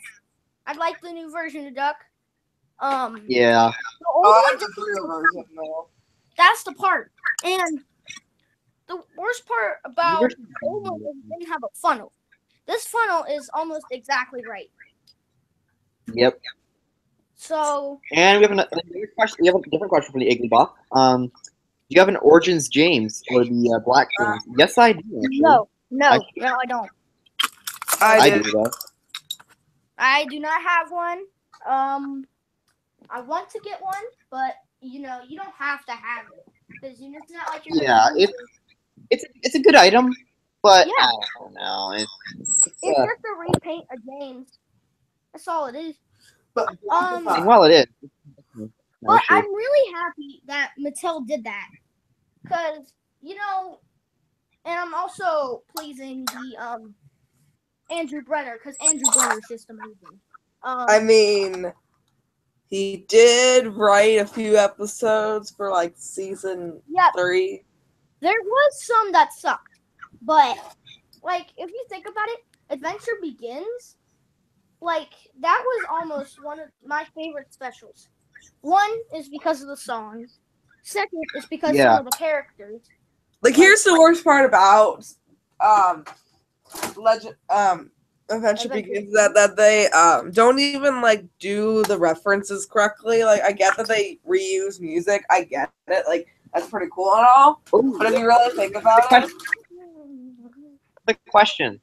I like the new version of Duck. Yeah. The old I one's like the blue version though. That's the part. And the worst part about the old one is it didn't have a funnel. This funnel is almost exactly right. Yep. So. And we have another question. We have a different question for the Igglybuff. Do you have an Origins James or the Black James? Yes, I do. Actually. No, I don't. I do did. though. I do not have one. I want to get one, but you know, you don't have to have it because you know it's not like you're. Yeah, it's a good item, but I don't know. It's just a repaint of James. That's all it is. But well, it is. But I'm really happy that Mattel did that because you know, and I'm also pleasing the Andrew Brenner because Andrew Brenner is just amazing. I mean, he did write a few episodes for like season 3. There was some that sucked, but like if you think about it, Adventure Begins, like that was almost one of my favorite specials. One is because of the songs. Second is because some of the characters. Like here's the worst part about Adventure Begins that they don't even like do the references correctly. Like I get that they reuse music. I get it. Like that's pretty cool and all. Ooh, but if you really think about it, quick question.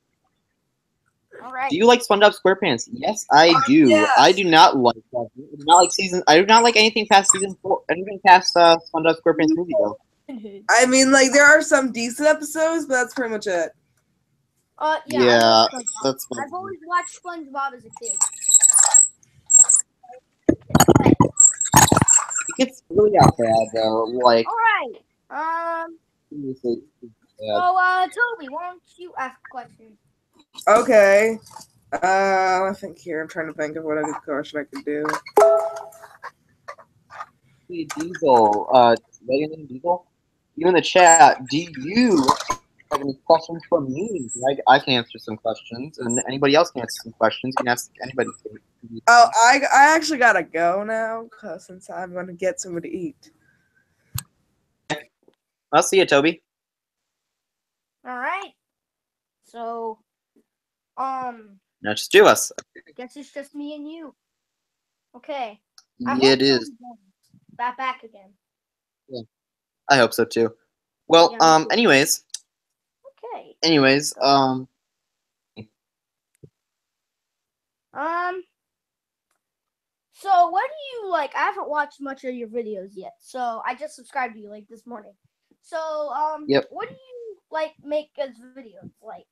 All right. Do you like SpongeBob SquarePants? Yes, I do. Yes. I do not like that. I do not like season. I do not like anything past season 4. Anything past SpongeBob SquarePants movie though. I mean, like there are some decent episodes, but that's pretty much it. Yeah, that's. I've always watched SpongeBob as a kid. It gets really out bad though. Like. All right. So, Toby, why don't you ask a question? Okay. I think here. I'm trying to think of what other question I could do. Diesel, Diesel, you in the chat, do you have any questions for me? I can answer some questions, and anybody else can answer some questions. You can ask anybody. Oh, I actually gotta go now, since I'm gonna get something to eat. I'll see you, Toby. All right. So, now just do us. I guess it's just me and you. Okay. Yeah, it is. Back again. Yeah. I hope so too. Well, yeah, anyways. Okay. Anyways, So what do you like? I haven't watched much of your videos yet, so I just subscribed to you like this morning. So, Yep. What do you like make as videos like?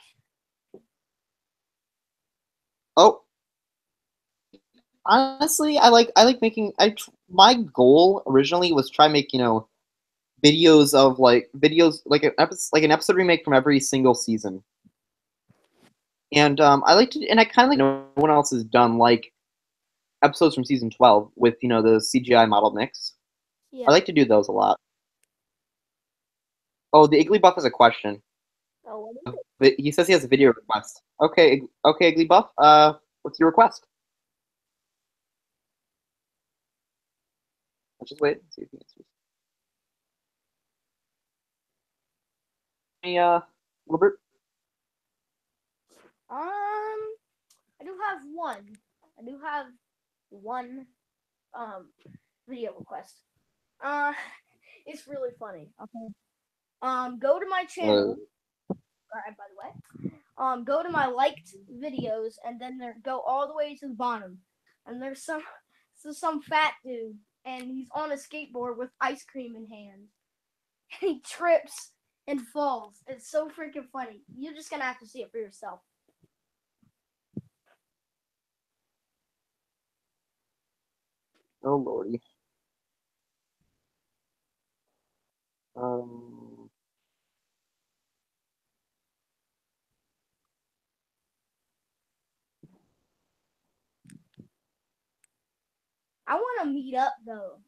Oh. Honestly, I like making. My goal originally was try make videos of like an episode remake from every single season. And I like to, and I kind of like no one else has done like episodes from season 12 with the CGI model mix. Yeah. I like to do those a lot. Oh, the Igglybuff has a question. Oh, what is it? He says he has a video request. Okay, okay, Igglybuff. What's your request? Let's just wait and see if he answers. Hey, Wilbert. I do have one. I do have one video request. It's really funny. Okay. Go to my channel. Alright, by the way. Go to my liked videos and then go all the way to the bottom. And there's some fat dude and he's on a skateboard with ice cream in hand. And he trips and falls. It's so freaking funny. You're just gonna have to see it for yourself. Oh lordy. Um. I want to meet up though.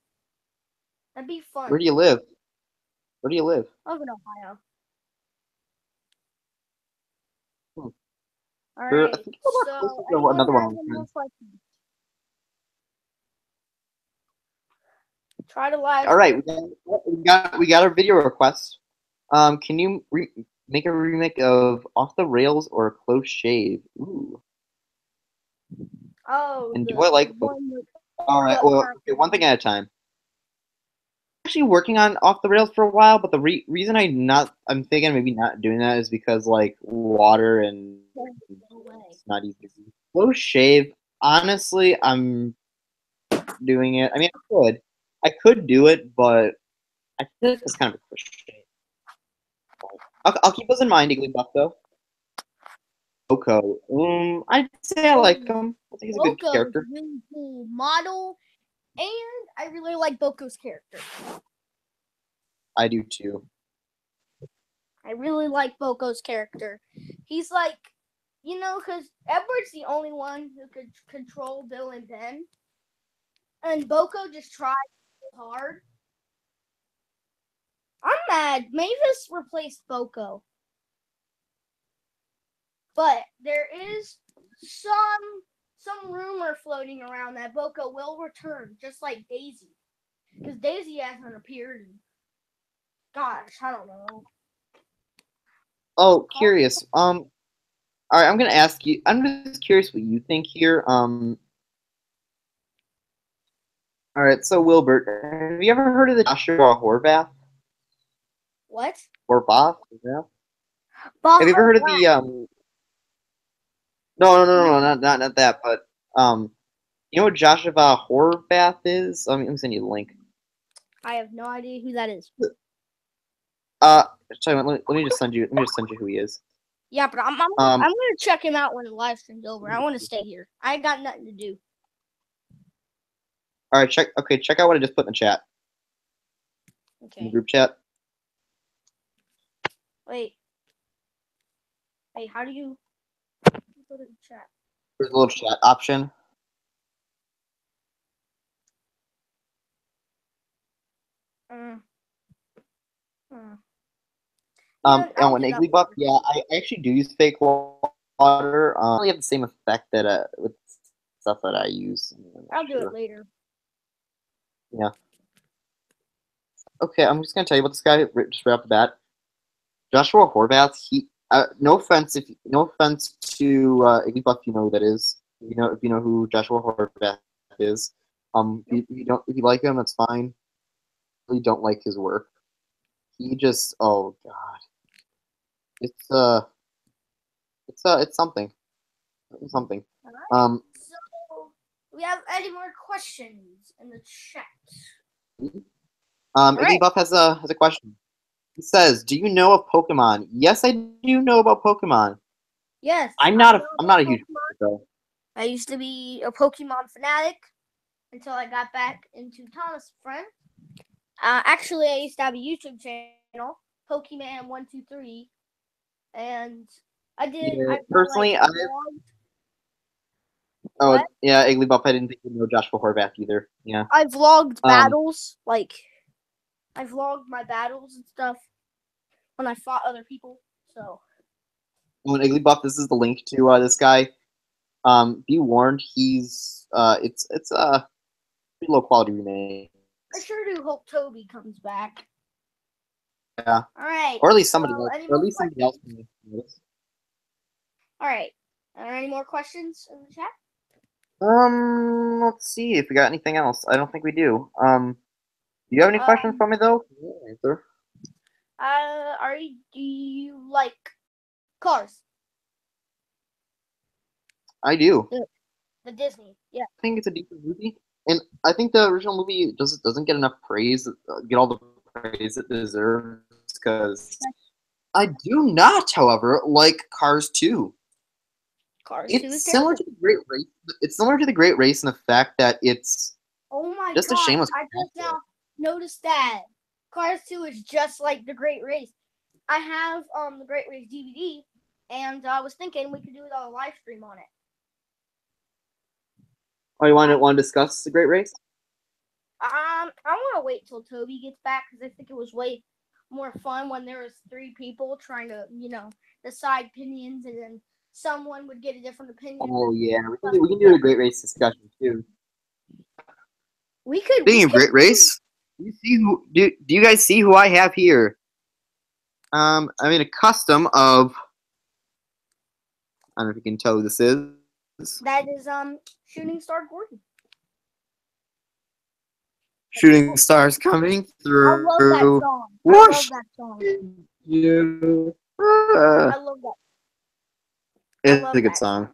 That'd be fun. Where do you live? Where do you live? I live in Ohio. Hmm. All Sure, right. I think you're So close to anyone another have one. any more questions? Try to live. All right, we got our video request. Can you make a remake of Off the Rails or Close Shave? Ooh. Oh, And the do I like both? one with All right. gut Well, character. okay, one thing at a time. Actually, working on Off the Rails for a while, but the reason I'm thinking maybe not doing that is because like water and No way. it's not easy to do. Close Shave. Honestly, I'm doing it. I mean, I could do it, but I feel like it's kind of a push. I'll keep those in mind, Igglybuff, though. Boko. I'd say I like him. I think he's a good Boko's character. really cool model, and I really like Boko's character. I do too. I really like Boko's character. He's like, because Edward's the only one who could control Bill and Ben, and Boko just tried so hard. I'm mad. Mavis replaced Boko. But there is some rumor floating around that Boko will return, just like Daisy. Because Daisy hasn't appeared in, gosh, I don't know. Oh, curious. All right, I'm gonna ask you. I'm just curious what you think here. All right, so Wilbert, have you ever heard of the Joshua Horvath? What? Horvath? Yeah. Have you ever heard of the No, not that, but you know what Joshua Horvath is? Let me send you the link. I have no idea who that is. Sorry, let me just send you who he is. Yeah, but I'm gonna check him out when the live stream's over. I want to stay here. I got nothing to do. All right, check out what I just put in the chat. Okay. In the group chat. Wait, how do you go to the chat? There's a little chat option. And when Igglybuff, yeah, I actually do use fake water. I really have the same effect that with stuff that I use. I'll do it later. Yeah. Okay, I'm just gonna tell you about this guy just right off the bat. Joshua Horvath. He. No offense to Igglybuff, you know who that is. If you know who Joshua Horvath is. If you like him, that's fine. I really don't like his work. He just, oh god. It's something. It's something. Right. So, do we have any more questions in the chat? Igglybuff has a question. He says, "Do you know of Pokemon?" Yes, I do know about Pokemon. Yes. I'm not a huge fan, though. I used to be a Pokemon fanatic until I got back into Thomas' friend. Actually, I used to have a YouTube channel, Pokemon123, and I did. Yeah, personally, What? Yeah, Igglybuff. I didn't think you know Joshua Horvath either. Yeah. I vlogged battles, like I vlogged my battles and stuff when I fought other people. So When Igglybuff, this is the link to this guy. Be warned, he's it's a pretty low quality remake. I sure do hope Toby comes back. Yeah. All right. Or at least somebody So, else. any Or at more least somebody else. Can All right. Are there any more questions in the chat? Let's see if we got anything else. I don't think we do. Do you have any questions for me though? Yeah, answer. Do you like Cars? I do. The Disney, yeah. I think it's a decent movie, and I think the original movie doesn't get enough praise, get all the praise it deserves. Because I do not, however, like Cars 2. Cars 2 is It's similar terrible. to the Great Race. It's similar to the Great Race in the fact that it's Oh my just a god! shameless. I just now noticed that Cars 2 is just like the Great Race. I have the Great Race DVD, and I was thinking we could do a live stream on it. Oh, you want to discuss the Great Race? I want to wait till Toby gets back because I think it was way more fun when there was 3 people trying to, decide opinions, and then someone would get a different opinion. Oh yeah, we can do a Great Race discussion too. We could. Speaking of Great Race, do you guys see who I have here? I made a custom of. I don't know if you can tell who this is. That is Shooting Star Gordon. Shooting stars coming through. I love that song. Whoosh! I love that song. You. I love that. It's a good song.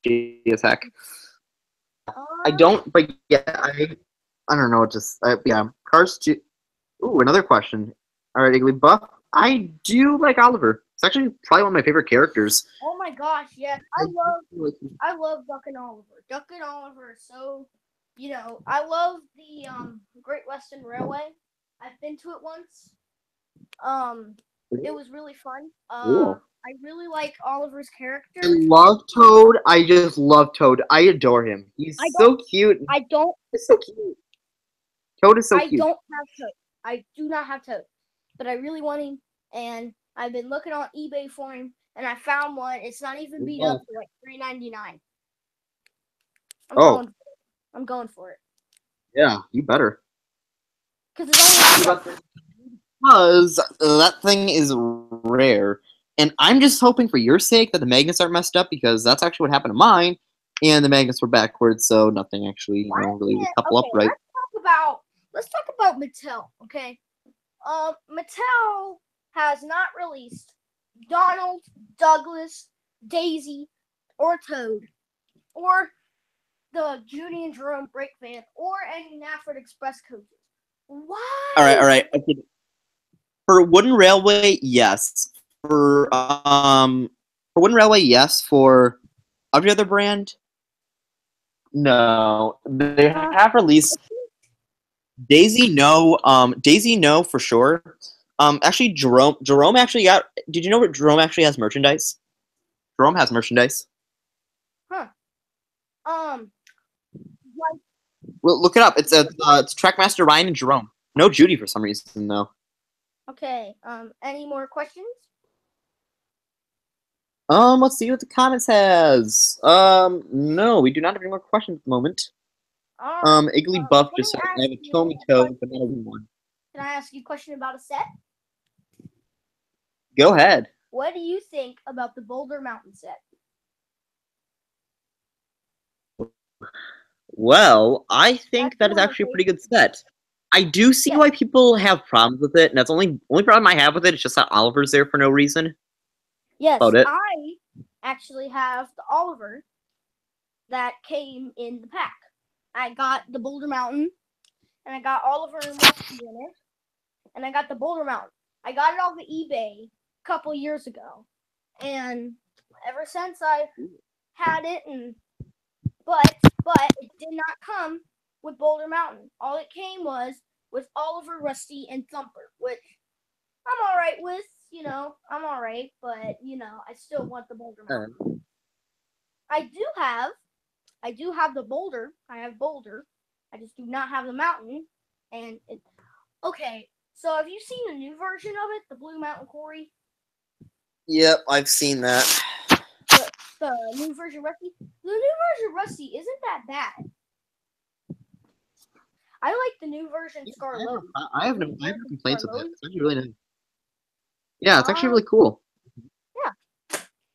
Yes, heck. I don't, but yeah, I don't know. Just yeah, Cars 2. Ooh, another question. All right, Igglybuff. I do like Oliver. It's actually probably one of my favorite characters. Oh my gosh, yes. I love Duck and Oliver. Duck and Oliver are so, I love the Great Western Railway. I've been to it once. It was really fun. Cool. I really like Oliver's character. I love Toad. I just love Toad. I adore him. He's so cute. I don't. He's so cute. Toad is so cute. I don't have Toad. I do not have Toad, but I really want him, and I've been looking on eBay for him, and I found one. It's not even beat up for like $3.99. I'm going for it. Yeah, you better. Because it's only because that thing is rare, and I'm just hoping for your sake that the magnets aren't messed up, because that's actually what happened to mine, and the magnets were backwards, so nothing actually really would couple up right. Let's talk about Mattel, okay? Mattel has not released Donald, Douglas, Daisy, or Toad, or the Judy and Jerome Break Van, or any Nafford Express coaches. Why? All right. Okay. For Wooden Railway, yes. For Wooden Railway, yes. For every other brand, no. They have released Daisy. No. Daisy, no for sure. Actually, Jerome actually got. Did you know what Jerome actually has merchandise? Jerome has merchandise. Huh. Like, Well, look it up. It's Trackmaster Ryan and Jerome. No Judy for some reason though. Okay. Any more questions? Let's see what the comments has. No, we do not have any more questions at the moment. Igglybuff just said I have a Tomito, but not a one. Can I ask you a question about a set? Go ahead. What do you think about the Boulder Mountain set? Well, I think that is actually a pretty good set. I do see why people have problems with it, and that's the only problem I have with it is just that Oliver's there for no reason. Yes, about it. I actually have the Oliver that came in the pack. I got the Boulder Mountain, and I got Oliver and Rusty in it, and I got the Boulder Mountain. I got it off of eBay a couple years ago, and ever since I had it, but it did not come with Boulder Mountain. All it came was with Oliver, Rusty, and Thumper, which I'm all right with. I'm all right, but I still want the Boulder Mountain. I do have the Boulder. I have Boulder. I just do not have the Mountain, and okay. So have you seen the new version of it, the Blue Mountain Quarry? Yep, I've seen that. The new version Rusty. The new version Rusty isn't that bad. I like the new version Scarlet. I have no complaints with it. It's actually really nice. Yeah, it's actually really Um, cool.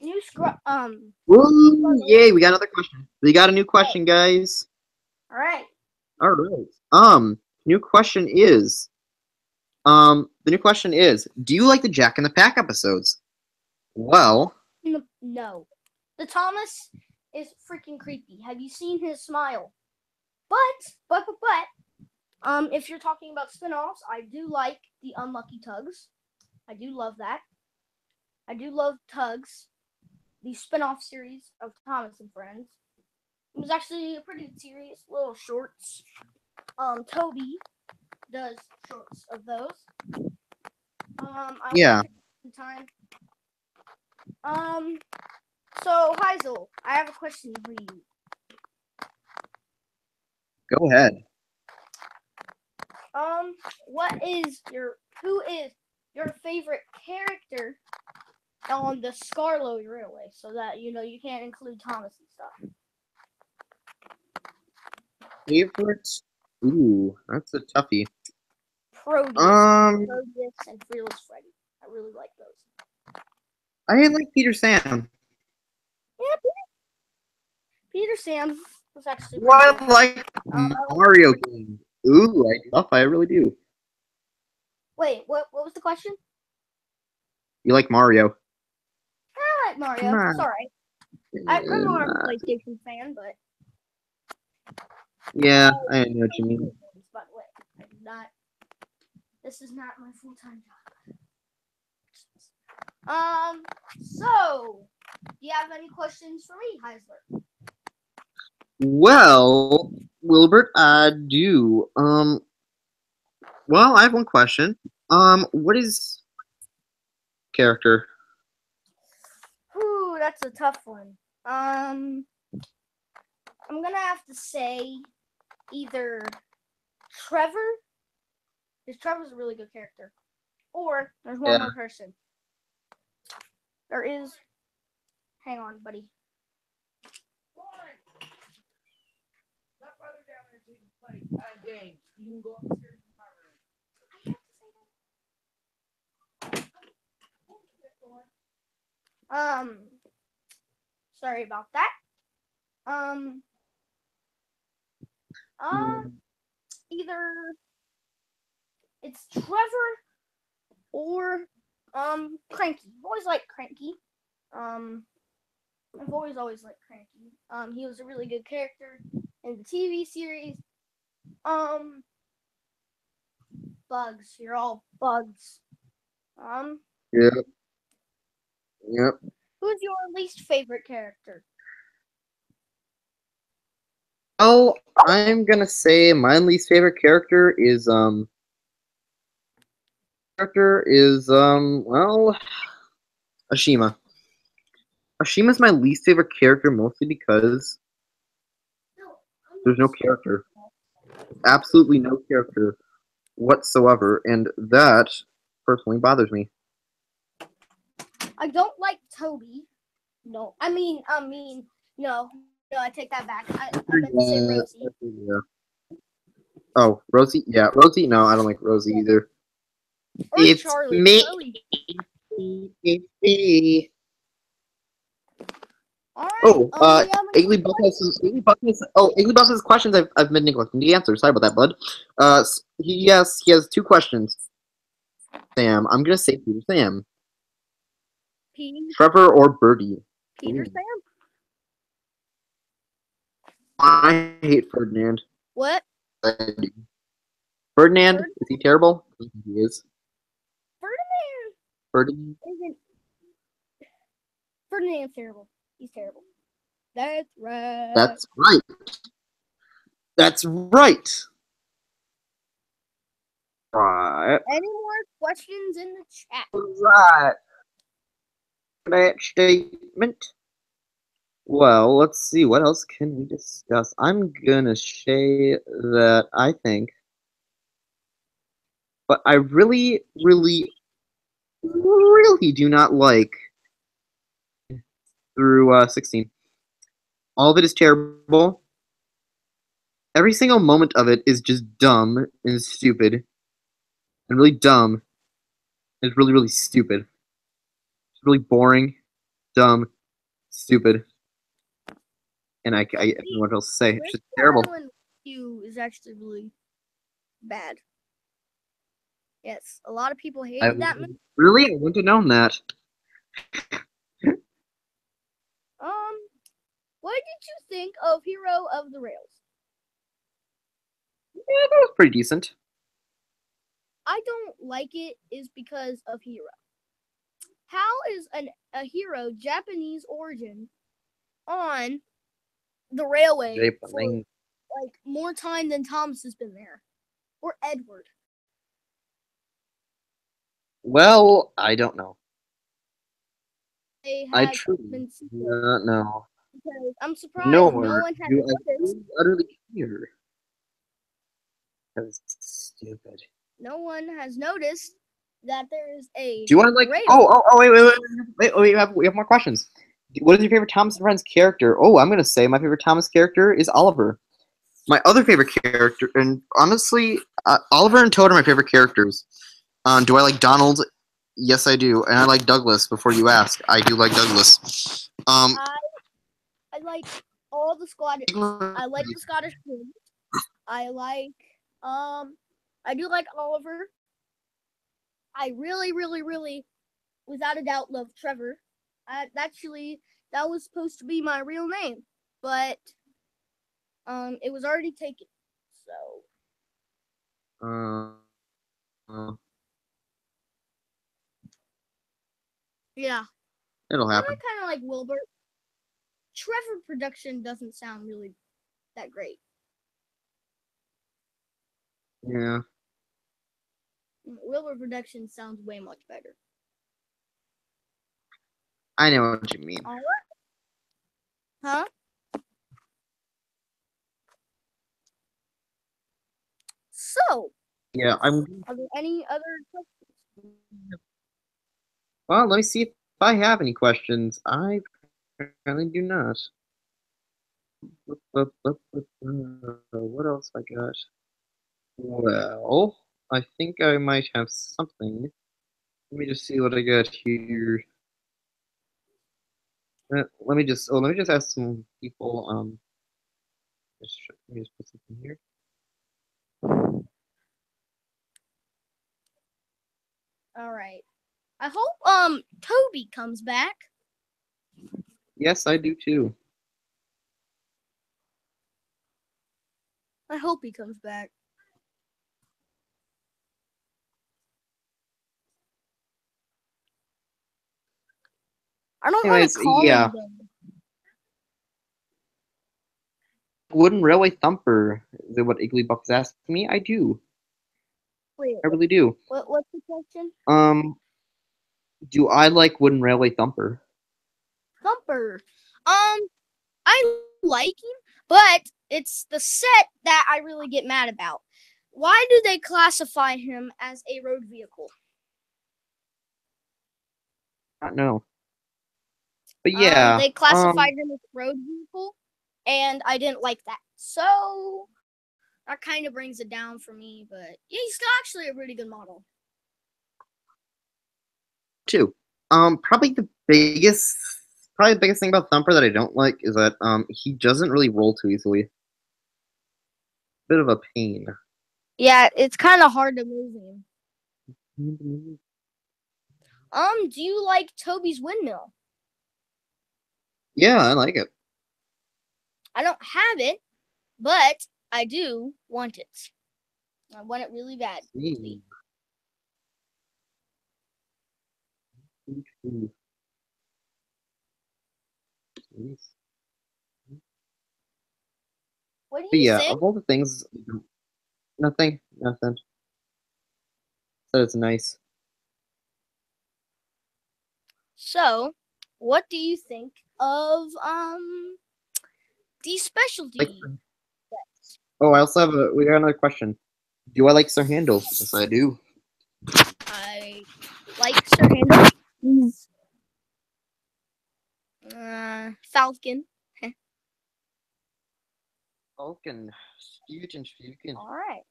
New Woo! Yay! We got another question. We got a new question, guys. All right. All right. New question is, the new question is, do you like the Jack in the Pack episodes? Well, No. The Thomas is freaking creepy. Have you seen his smile? But, if you're talking about spin-offs, I do like the Unlucky Tugs. I do love that. I do love Tugs, the spin-off series of Thomas and Friends. It was actually a pretty good series, little shorts. Toby does shorts of those. I yeah. time. So Heisel, I have a question for you. Go ahead. Who is your favorite character on the Scarlo Railway? So that you can't include Thomas and stuff. Favorite? Ooh, that's a toughie. Proteus and Fearless Freddy. I really like those. I like Peter Sam. Yeah, Peter Sam was actually. I like Mario games. Ooh, I really do. Wait, what was the question? You like Mario? I like Mario. It's alright. I'm not a PlayStation fan, but yeah, I know what you mean. By the way, I'm not. This is not my full-time job. So, do you have any questions for me, Heisler? Well, Wilbert, I do. Well, I have one question. What is character? Ooh, that's a tough one. I'm gonna have to say either Trevor, because Trevor's a really good character, or there's one more person. There is. Hang on, buddy. Sorry about that. Either it's Trevor or Cranky. I've always liked Cranky. I've always liked Cranky. He was a really good character in the TV series. Bugs. You're all bugs. Yep. Yep. Who's your least favorite character? Oh, I'm gonna say my least favorite character is Ashima. Ashima's my least favorite character mostly because there's no character. Absolutely no character whatsoever, and that personally bothers me. I don't like Toby. No, I mean, no, I take that back. I meant to say Rosie. Yeah. Oh, Rosie? Yeah, Rosie? No, I don't like Rosie either. Or it's Charlie. Me. Alright, Aigley Buff has questions I've been neglecting the answer. Sorry about that, bud. He has 2 questions. Sam, I'm gonna say Peter Sam. Trevor or Birdie? Peter Sam? I hate Ferdinand. What? Ferdinand? Is he terrible? I think he is. Ferdinand? Ferdinand's terrible. He's terrible. That's right. That's right. That's right. Right. Any more questions in the chat? Right. That statement. Well, let's see. What else can we discuss? I'm gonna say that I think but I really, really, really do not like through 16. All of it is terrible. Every single moment of it is just dumb and stupid, and really dumb. It's really, really stupid. It's really boring, dumb, stupid, and I don't know what else to say. It's just terrible. Island Rescue is actually really bad. Yes, a lot of people hated that movie. Really, I wouldn't have known that. What did you think of Hero of the Rails? Yeah, that was pretty decent. I don't like it is because of Hero. How is a hero Japanese origin on the railway for like more time than Thomas has been there? Or Edward? Well, I don't know. They I have truly been do not know. because I'm surprised No no one has noticed. Utterly care. That's stupid. No one has noticed that there is a. Do you want to like? rail. Wait! We have more questions. What is your favorite Thomas and Friends character? Oh, I'm gonna say my favorite Thomas character is Oliver. My other favorite character, and honestly, Oliver and Toad are my favorite characters. Do I like Donald? Yes, I do, and I like Douglas. Before you ask, I do like Douglas. I like all the Scottish. I like the Scottish kids. I like I do like Oliver. I really, really, really, without a doubt, love Trevor. Actually, that was supposed to be my real name, but it was already taken. So. Yeah. It'll happen. I kind of like Wilbur. Trevor production doesn't sound really that great. Yeah. Wilbur production sounds way much better. I know what you mean. Huh? So. Yeah, Are there any other questions? Well, let me see if I have any questions. I apparently do not. What else I got? Well, I think I might have something. Let me just see what I got here. Let me just ask some people. Let me just put something here. All right. I hope Toby comes back. Yes, I do too. I hope he comes back. I don't want to call him though. Wooden Railway Thumper. Is that what Igglybuck is asking me? I do. Wait, I really do. what's the question? Do I like Wooden Railway Thumper? Thumper. I like him, but it's the set that I really get mad about. Why do they classify him as a road vehicle? I don't know. But yeah. They classified him as a road vehicle, and I didn't like that. So that kind of brings it down for me, but yeah, he's still actually a really good model. Too. Probably the biggest thing about Thumper that I don't like is that he doesn't really roll too easily. Bit of a pain. Yeah, it's kind of hard to move him. Do you like Toby's windmill? Yeah, I like it. I don't have it, but I do want it. I want it really bad. What do you think? Of all the things, nothing. So it's nice. So, what do you think of these specialty sets? Oh, I also have we got another question. Do I like Sir Handel? Yes, I do. I like Sir Handel. He's Falcon. Falcon, Fusion. All right.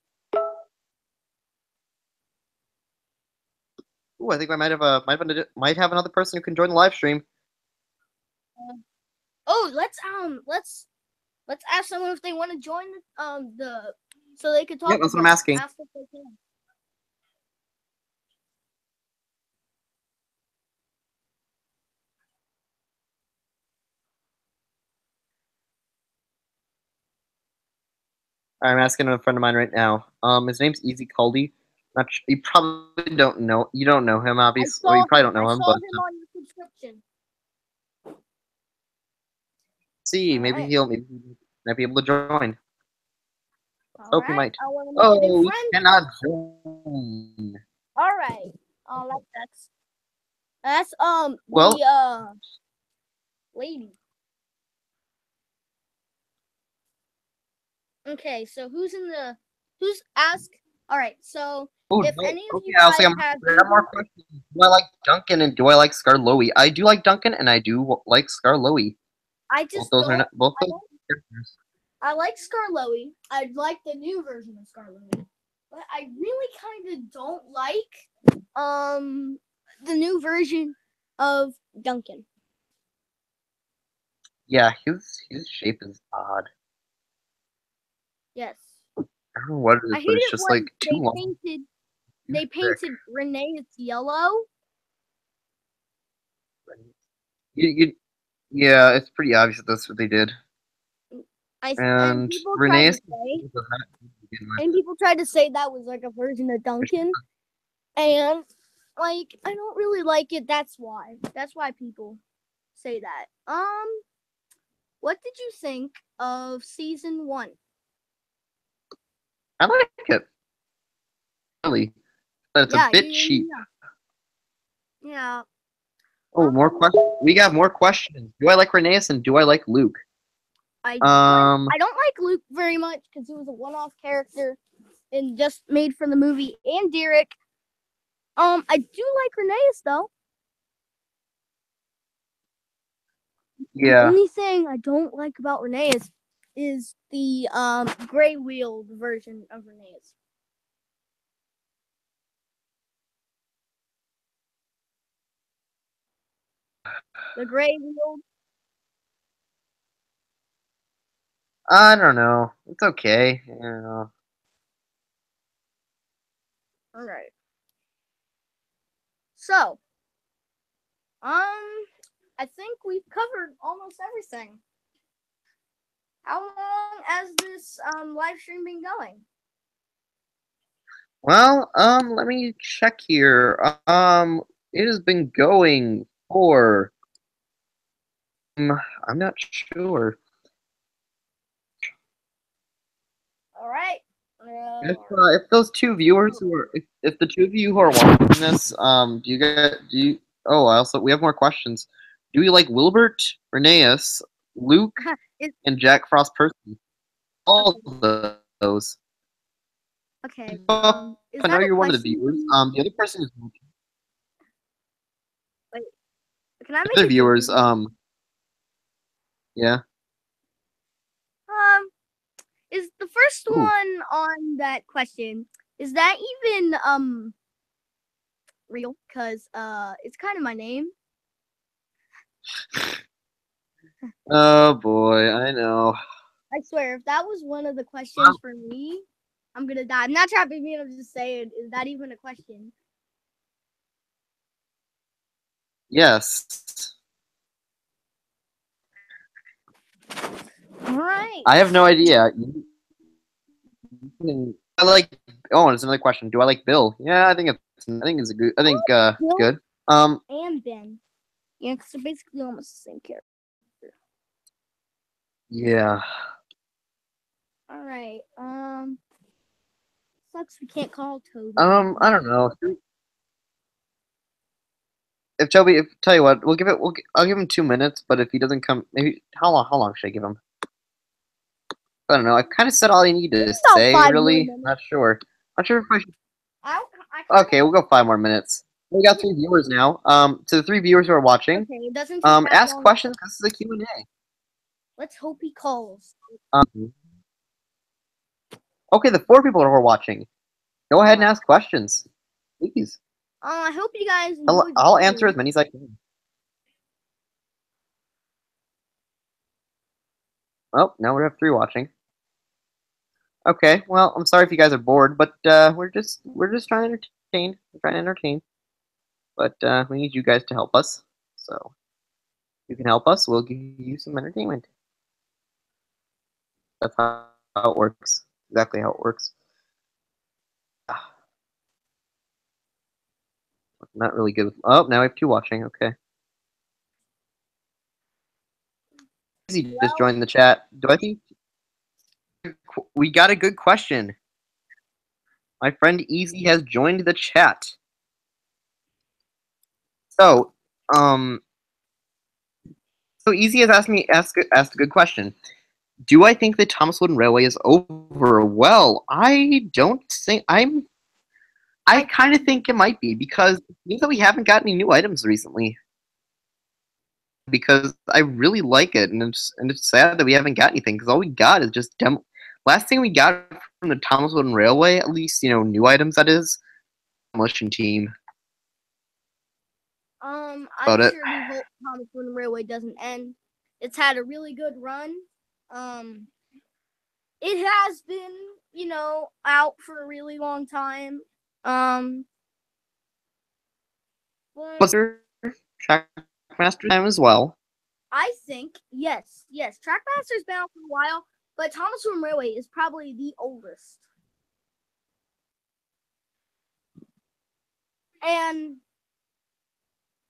Ooh, I think I might have another person who can join the live stream. Oh, let's ask someone if they want to join the so they could talk. Yeah, that's what I'm asking. Ask if they can. I'm asking a friend of mine right now. His name's Easy Caldy. You probably don't know. You don't know him, obviously. Well, you probably don't know I him, saw but him on your subscription. see, All maybe right. he might be able to join. All Hope he right. might. I want to make a new Oh, he friend. cannot join. All right. Oh, that's Well, the lady. Okay, so who's ask? All right, so oh, if no, any of okay. you I also guys got have I got more questions. Do I like Duncan and do I like Scarloey? I do like Duncan and I do like Scarloey. I Both just those are don't. not both I those don't. characters. I like Scarloey. I like the new version of Scarloey, but I really kind of don't like the new version of Duncan. Yeah, his shape is odd. Yes, I don't know what it I is, hate but it's it just like when too long. they painted Renee as yellow. You, yeah, it's pretty obvious that that's what they did. And And people tried Renee to say, that was like a version of Duncan, and like I don't really like it. That's why people say that. What did you think of season 1? I like it. Really, but it's a Yeah, bit cheap. yeah. Oh, more questions. We got more questions. Do I like Renee's and do I like Luke? I Um, don't like Luke very much because he was a one-off character and just made for the movie. And Derek. I do like Renee's though. The yeah. only thing I don't like about Renee's is the gray wheeled version of Renee's. The gray wheeled. I don't know. It's okay. I don't know. All right. So, I think we've covered almost everything. How long has this live stream been going? Well, let me check here. It has been going for. I'm not sure. All right. If those two viewers who are if the two of you who are watching this, oh, we have more questions. Do you like Wilbert, Reneus, Luke, and Jack Frost Percy? All of those. Okay. Is I know that a you're one of the question? viewers. The other person is Wait, can I the make other a viewers. different? Yeah. Is the first Ooh. one on that question? Is that even real? Cause it's kind of my name. Oh boy, I know. I swear, if that was one of the questions for me, I'm gonna die. I'm not trapping me. I'm just saying, is that even a question? Yes. All right. I have no idea. I like. Oh, and it's another question. Do I like Bill? Yeah, I think it's a good. I think it's good. And Ben. Yeah, because they're basically almost the same character. Yeah. All right. Sucks we can't call Toby. I don't know. If tell you what, I'll give him 2 minutes. But if he doesn't come, maybe how long should I give him? I don't know. I kind of said all I need to say. About 5 more Really, minutes. not sure. Not sure if I should. I Okay, we'll go 5 more minutes. We got 3 viewers now. To the 3 viewers who are watching, Okay, it doesn't take that ask long. questions. This is a Q&A. Let's hope he calls. Okay, the 4 people who are watching, go ahead and ask questions, please. I hope you guys enjoyed. I'll answer as many as I can. Oh, now we have 3 watching. Okay, well, I'm sorry if you guys are bored, but we're just trying to entertain. We're trying to entertain, but we need you guys to help us. So, if you can help us, we'll give you some entertainment. That's how it works. Exactly how it works. Not really good. Oh, now we have 2 watching. Okay. Easy just joined the chat. Do I think we got a good question? My friend Easy has joined the chat. So, Easy has asked a good question. Do I think the Thomas Wooden Railway is over? Well, I don't think I kind of think it might be, because it means that we haven't got any new items recently. Because I really like it, and it's sad that we haven't got anything, because all we got is just demo. Last thing we got from the Thomas Wooden Railway, at least, new items, that is, demolition team. I About it. certainly hope Thomas Wooden Railway doesn't end. It's had a really good run. It has been, out for a really long time. Was there Trackmaster time as well? I think yes. Trackmaster's been out for a while, but Thomas Wooden Railway is probably the oldest. And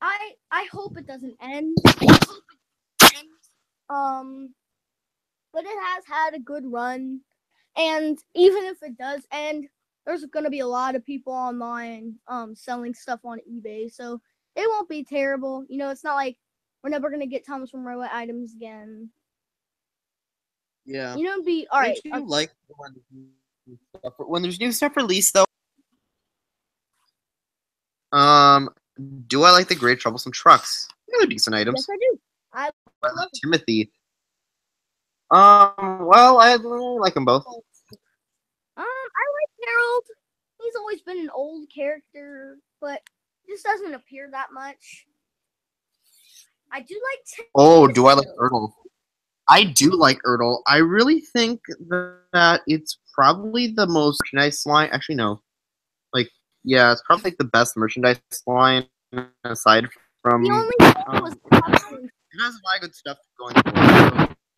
I hope it doesn't end. But it has had a good run, and even if it does end, there's gonna be a lot of people online selling stuff on eBay, so it won't be terrible. It's not like we're never gonna get Thomas from Railway items again. Yeah. It'd be all right. Don't you like when there's new stuff released, though? Do I like the Great Troublesome Trucks? They're decent items. Yes, I do. I like Timothy. Well, I like them both. I like Harold. He's always been an old character, but just doesn't appear that much. I do like Timothy. Oh, do I like Ertl? I do like Ertl. I really think that it's probably the most merchandise line. Actually, no. Yeah, it's probably the best merchandise line aside from. The only thing was the coupling. It has a lot of good stuff going for it. So,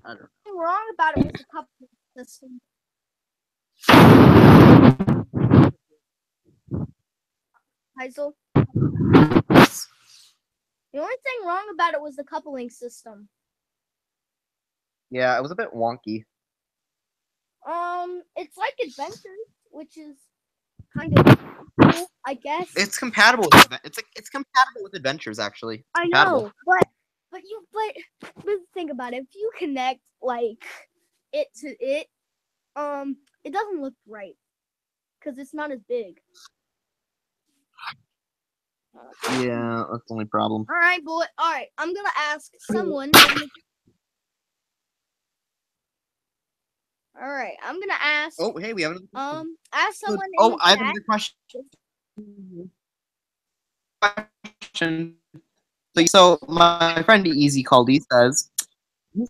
I don't know. The thing wrong about it was the coupling system. Ezel? The only thing wrong about it was the coupling system. Yeah, it was a bit wonky. It's like Adventures, which is kind of cool, I guess. It's compatible with it's compatible with Adventures, actually. I know, but think about it. If you connect it to it, it doesn't look right because it's not as big. Yeah, that's the only problem. All right, boy. All right, I'm gonna ask someone. All right, I'm gonna ask. Oh, hey, we have another. Ask someone. Oh, I have another question. So my friend Easy Caldy says,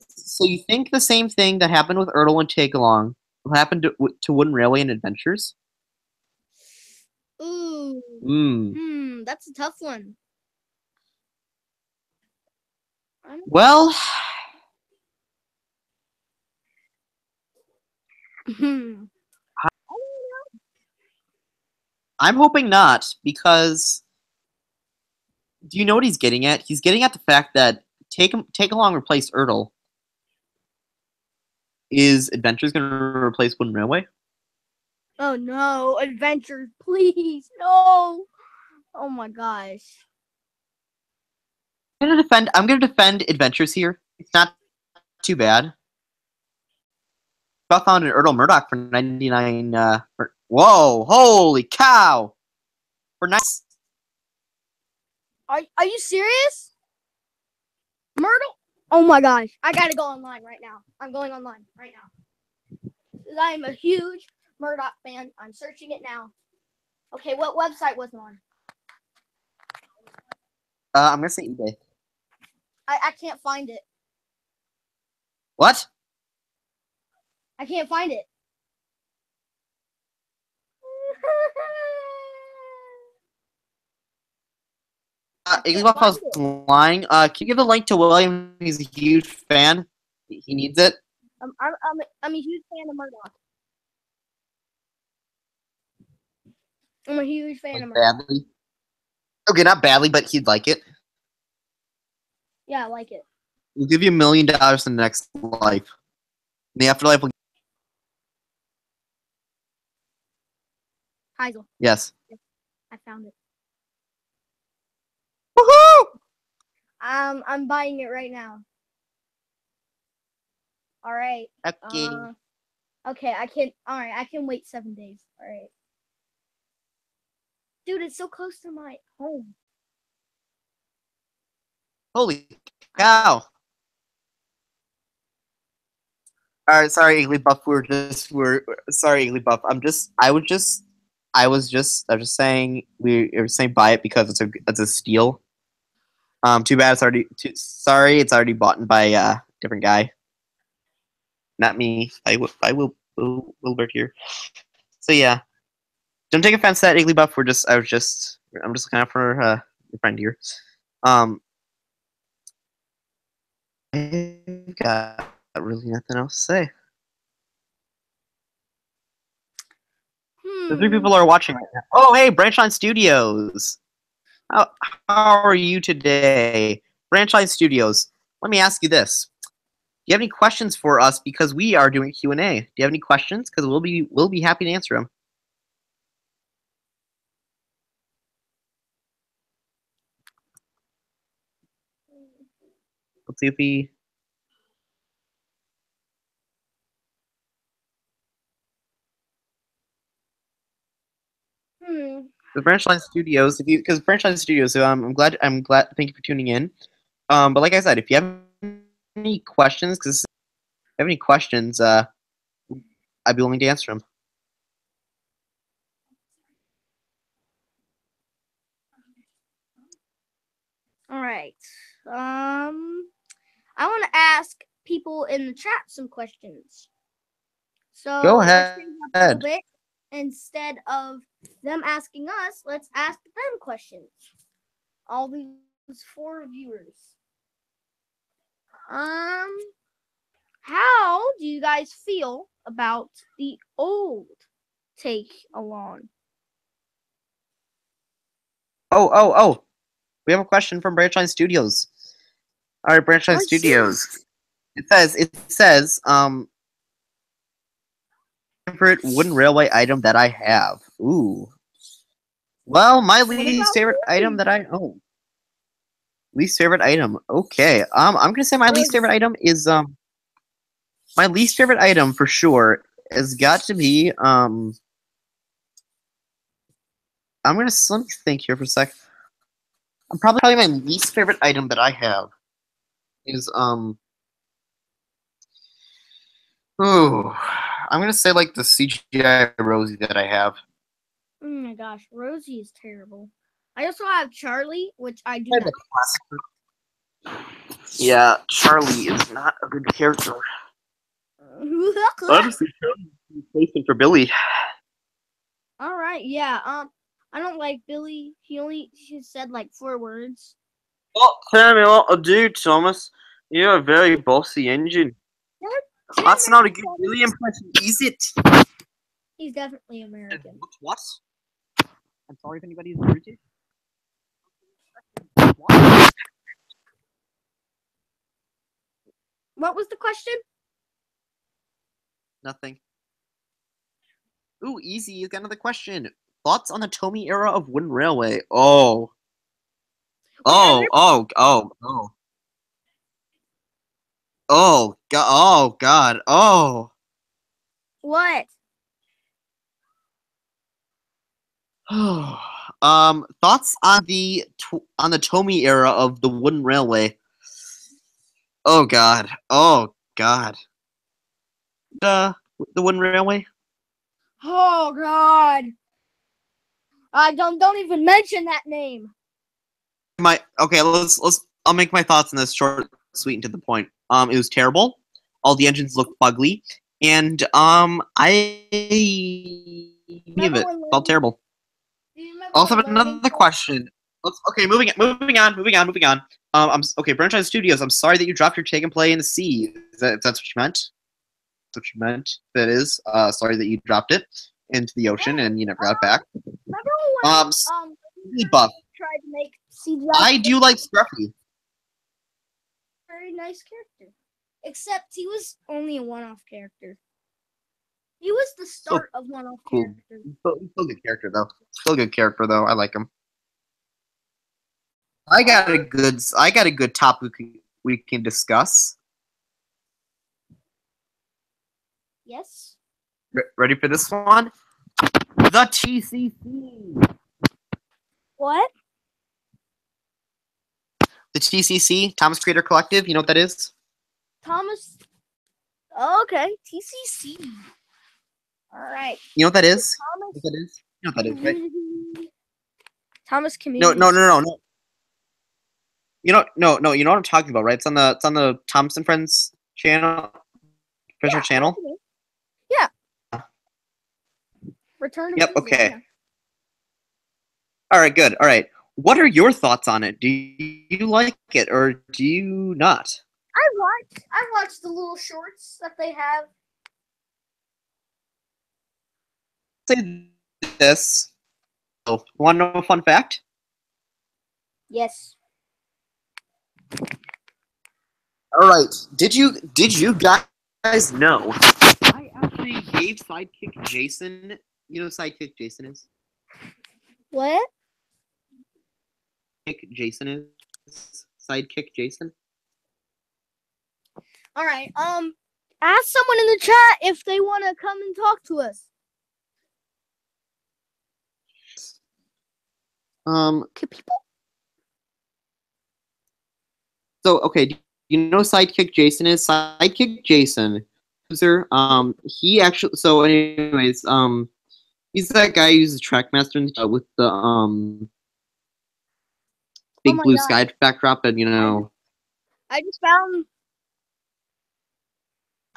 so you think the same thing that happened with Ertl and Take Along will happen to Wooden Railway and Adventures? Ooh. That's a tough one. Well, I'm hoping not, because do you know what he's getting at? He's getting at the fact that Take Along replace Ertl. Is Adventures going to replace Wooden Railway? Oh no, Adventures, please, no! Oh my gosh. I'm gonna defend Adventures here. It's not too bad. I found an Ertl Murdoch for 99. Whoa! Holy cow! for nice. Are you serious? Myrtle? Oh my gosh. I gotta go online right now. I'm going online right now. I am a huge Murdoch fan. I'm searching it now. Okay, what website was it on? I'm gonna say eBay. I can't find it. What? I can't find it. Even if I was lying, can you give the link to William? He's a huge fan. He needs it. I'm a huge fan of Murdoch. I'm a huge fan Like of Murdoch. badly. Okay, not badly, but he'd like it. Yeah, I like it. We'll give you $1 million in the next life. In the afterlife, we'll... Heisel. Yes. I found it. Woohoo! I'm buying it right now. All right. Okay. Okay, I can. All right, I can wait 7 days. All right. Dude, it's so close to my home. Holy cow! All right, sorry, Iggly Buff. We're sorry, Iggly Buff. I was just saying we were saying buy it because it's a steal. Too bad it's already. Sorry, it's already bought by a different guy. Not me. I will Wilbert here. So yeah, don't take offense to that, Iggly Buff. I'm just looking out for your friend here. I've got really nothing else to say. The 3 people are watching right now. Oh, hey, Branchline Studios. How are you today? Branchline Studios, let me ask you this. Do you have any questions for us? Because we are doing Q&A. Do you have any questions? Because we'll be happy to answer them. Let's see if we... The Branchline Studios, because Branchline Studios, so I'm glad. Thank you for tuning in. But like I said, if you have any questions, because if you have any questions, I'd be willing to answer them. All right. I want to ask people in the chat some questions. So Go let's change up a little ahead. bit. Instead of them asking us, let's ask them questions. All these 4 viewers. How do you guys feel about the old take along? Oh. We have a question from Branchline Studios. All right, Branchline Oh, Studios. It says, favorite wooden railway item that I have. Ooh. Well, my least favorite item that I own. Least favorite item. Okay. I'm gonna say my least favorite item is my least favorite item for sure has got to be I'm gonna let me think here for a sec. Probably my least favorite item that I have is ooh, I'm gonna say like the CGI Rosie that I have. Oh my gosh, Rosie is terrible. I also have Charlie, which I do not. Yeah, Charlie is not a good character. Honestly, Charlie's replacement for Billy. All right, yeah. I don't like Billy. She said like 4 words. Well, tell me what to do, Thomas. You're a very bossy engine. That's not a good Billy impression, is it? He's definitely American. What? I'm sorry if anybody's British. What was the question? Nothing. Ooh, easy. You got another question. Thoughts on the Tomy era of wooden railway? Oh. Oh God. Oh. What? Thoughts on the Tomy era of the wooden railway? Oh God. Oh God. The wooden railway. Oh God! I don't even mention that name. I'll make my thoughts on this short, sweet, and to the point. It was terrible. All the engines looked ugly, and I believe it felt terrible. Do you remember Also, when Learning another question. Okay, moving on. Franchise Studios. I'm sorry that you dropped your take and play in the sea. If that's what you meant? That's what you meant. That is. Sorry that you dropped it into the ocean and you never got it back. Remember when Really buff. tried to make CGI? I do like Scruffy. Very nice character, except he was only a one-off character. He was the start of one-off Cool. characters. Still good character though. Still good character though. I like him. I got a good topic we can discuss. Yes. Ready for this one? The TCC. What? The TCC, Thomas Creator Collective. You know what that is? Thomas. Oh, okay. TCC. All right. You know what that is? Thomas You know what that is? You know what that is, right? Community. Thomas Community. No. You know what I'm talking about, right? It's on the Thompson Friends channel, official channel. Yeah. Return. Yep. Okay. All right. Good. All right. What are your thoughts on it? Do you like it or do you not? I watched the little shorts that they have. Say this. Oh, want to know a fun fact? Yes. All right. Did you guys know? I actually gave Sidekick Jason. You know who Sidekick Jason is? What? Jason is Sidekick Jason. All right. Ask someone in the chat if they want to come and talk to us. Can people? So okay, do you know Sidekick Jason is? Sidekick Jason, user. He actually. So anyways, he's that guy who's a Trackmaster with the big blue sky backdrop, and I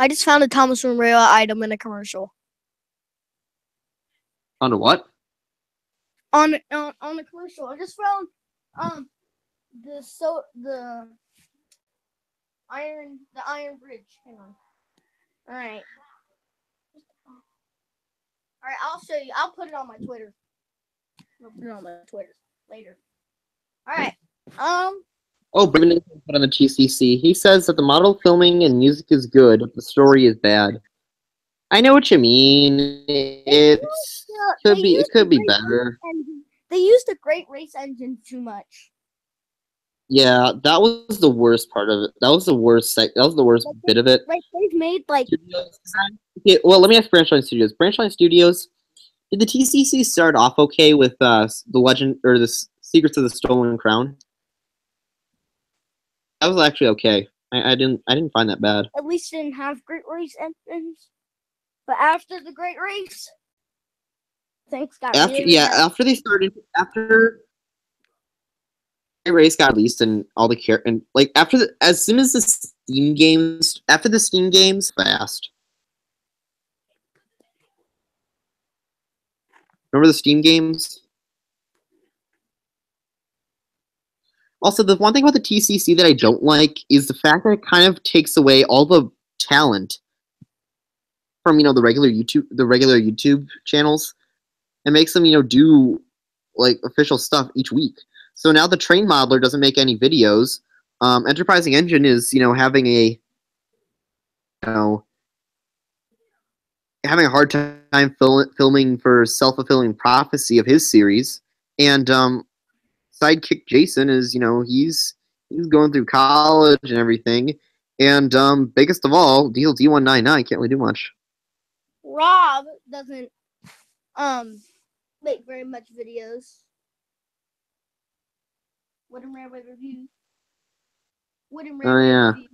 just found a Thomas Railway item in a commercial. Under what? On the commercial, I just found the iron bridge. Hang on. All right, I'll show you. I'll put it on my Twitter. I'll put it on my Twitter later. All right. Oh, Brandon put on the TCC. He says that the model filming and music is good, but the story is bad. I know what you mean. It could be better. They used the Great Race engine too much. Yeah, that was the worst part of it. That was the worst bit of it. Like they've made like. Okay, well, let me ask Branchline Studios. Branchline Studios, did the TCC start off okay with the Legend or the Secrets of the Stolen Crown? That was actually okay. I didn't find that bad. At least didn't have Great Race engines. But after the Great Race, things got really bad. After they started Great Race got released and all the and like as soon as the Steam games fast. Remember the Steam games? Also, the one thing about the TCC that I don't like is the fact that it kind of takes away all the talent from the regular YouTube channels and makes them do like official stuff each week. So now the train modeler doesn't make any videos. Enterprising Engine is having a hard time filming for Self-Fulfilling Prophecy of his series, and Sidekick Jason is he's going through college and everything, and biggest of all, Diesel D199 can't really do much. Rob doesn't make very much videos. Wooden Railway Review. Wooden Oh, Railway yeah. Review.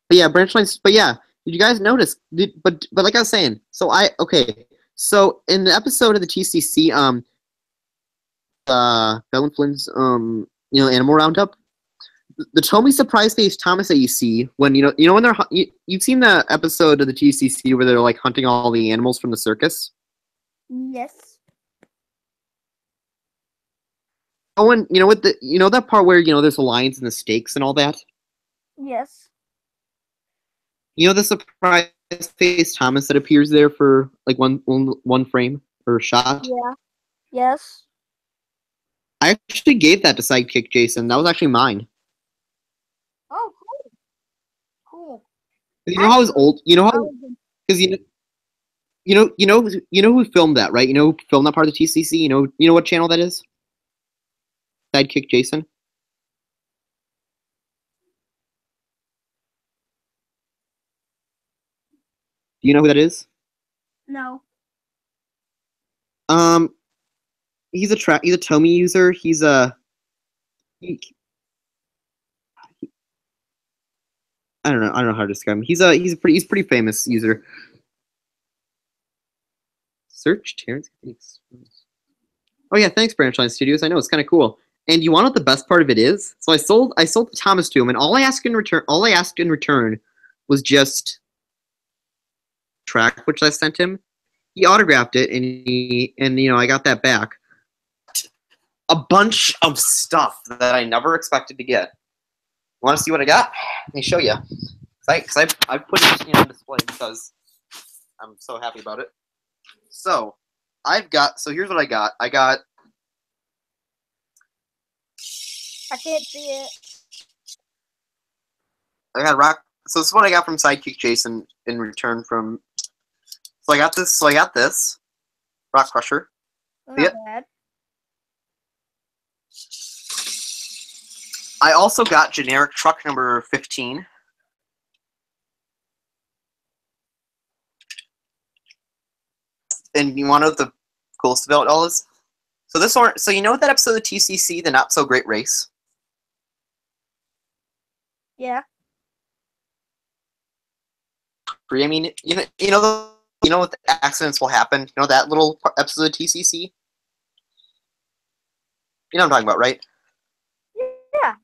But yeah, branch lines. But yeah, did you guys notice? But like I was saying, so in the episode of the TCC, Bell and Flynn's animal roundup, the Tommy surprise face Thomas that you see when when they're you've seen the episode of the TCC where they're like hunting all the animals from the circus. Yes. Oh, and that part where there's the lions and the stakes and all that. Yes. The surprise face Thomas that appears there for like one frame or shot. Yeah. Yes. I actually gave that to Sidekick Jason. That was actually mine. Oh, cool. Cool. You know how his old. You know I how was because who filmed that, right? You know who filmed that part of the TCC. You know what channel that is? Sidekick Jason. Do you know who that is? No. He's a Tomy user. He's a I don't know how to describe him. He's a pretty famous user. Search Terrence. Oh yeah, thanks Branchline Studios. I know it's kind of cool. And you want to know what the best part of it is? So I sold Thomas to him, and all I asked in return was just track which I sent him. He autographed it, and I got that back. A bunch of stuff that I never expected to get. Want to see what I got? Let me show you. Because I put it on display because I'm so happy about it. So here's what I got. I can't see it. I got rock. So this is what I got from Sidekick Jason in return from. So I got this Rock Crusher. Not See it? bad. I also got generic truck number 15. And you want to know what the coolest about it all is? So so you know that episode of TCC, the Not So Great Race? Yeah. I mean, you know what the accidents will happen. You know that little episode of TCC. You know what I'm talking about, right? Yeah.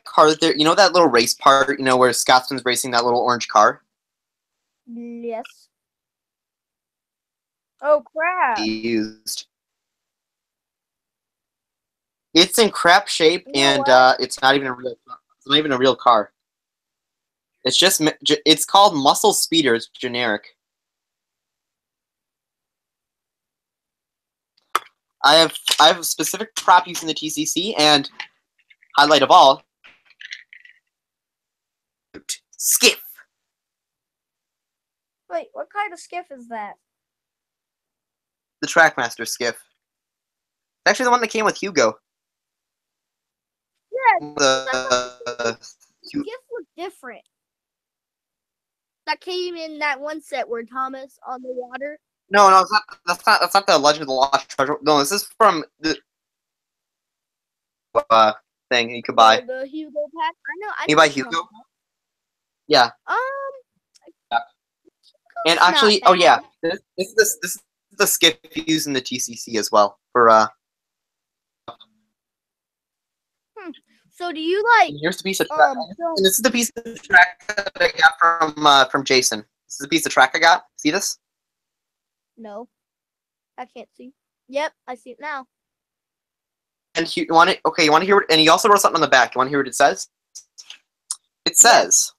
Car there. You know that little race part. Where Scotsman's racing that little orange car. Yes. Oh crap. Used. It's in crap shape, You know and what? it's not even a real car. It's called Muscle Speeder. It's generic. I have a specific prop using the TCC, and highlight of all, skiff. Wait, what kind of skiff is that? The Trackmaster skiff. It's actually the one that came with Hugo. Yeah, The skiff looked different. That came in that one set where Thomas on the water. No, it's not. That's not the Legend of the Lost Treasure. No, this is from the thing you could buy. The Hugo pack. I know. You buy Hugo? Yeah. And actually, oh yeah, this is the skiff used in the TCC as well for So do you like? And here's the piece of track. And this is the piece of track that I got from Jason. This is a piece of track I got. See this? No, I can't see. Yep, I see it now. And you want it? Okay, you want to hear? And he also wrote something on the back. You want to hear what it says? It says,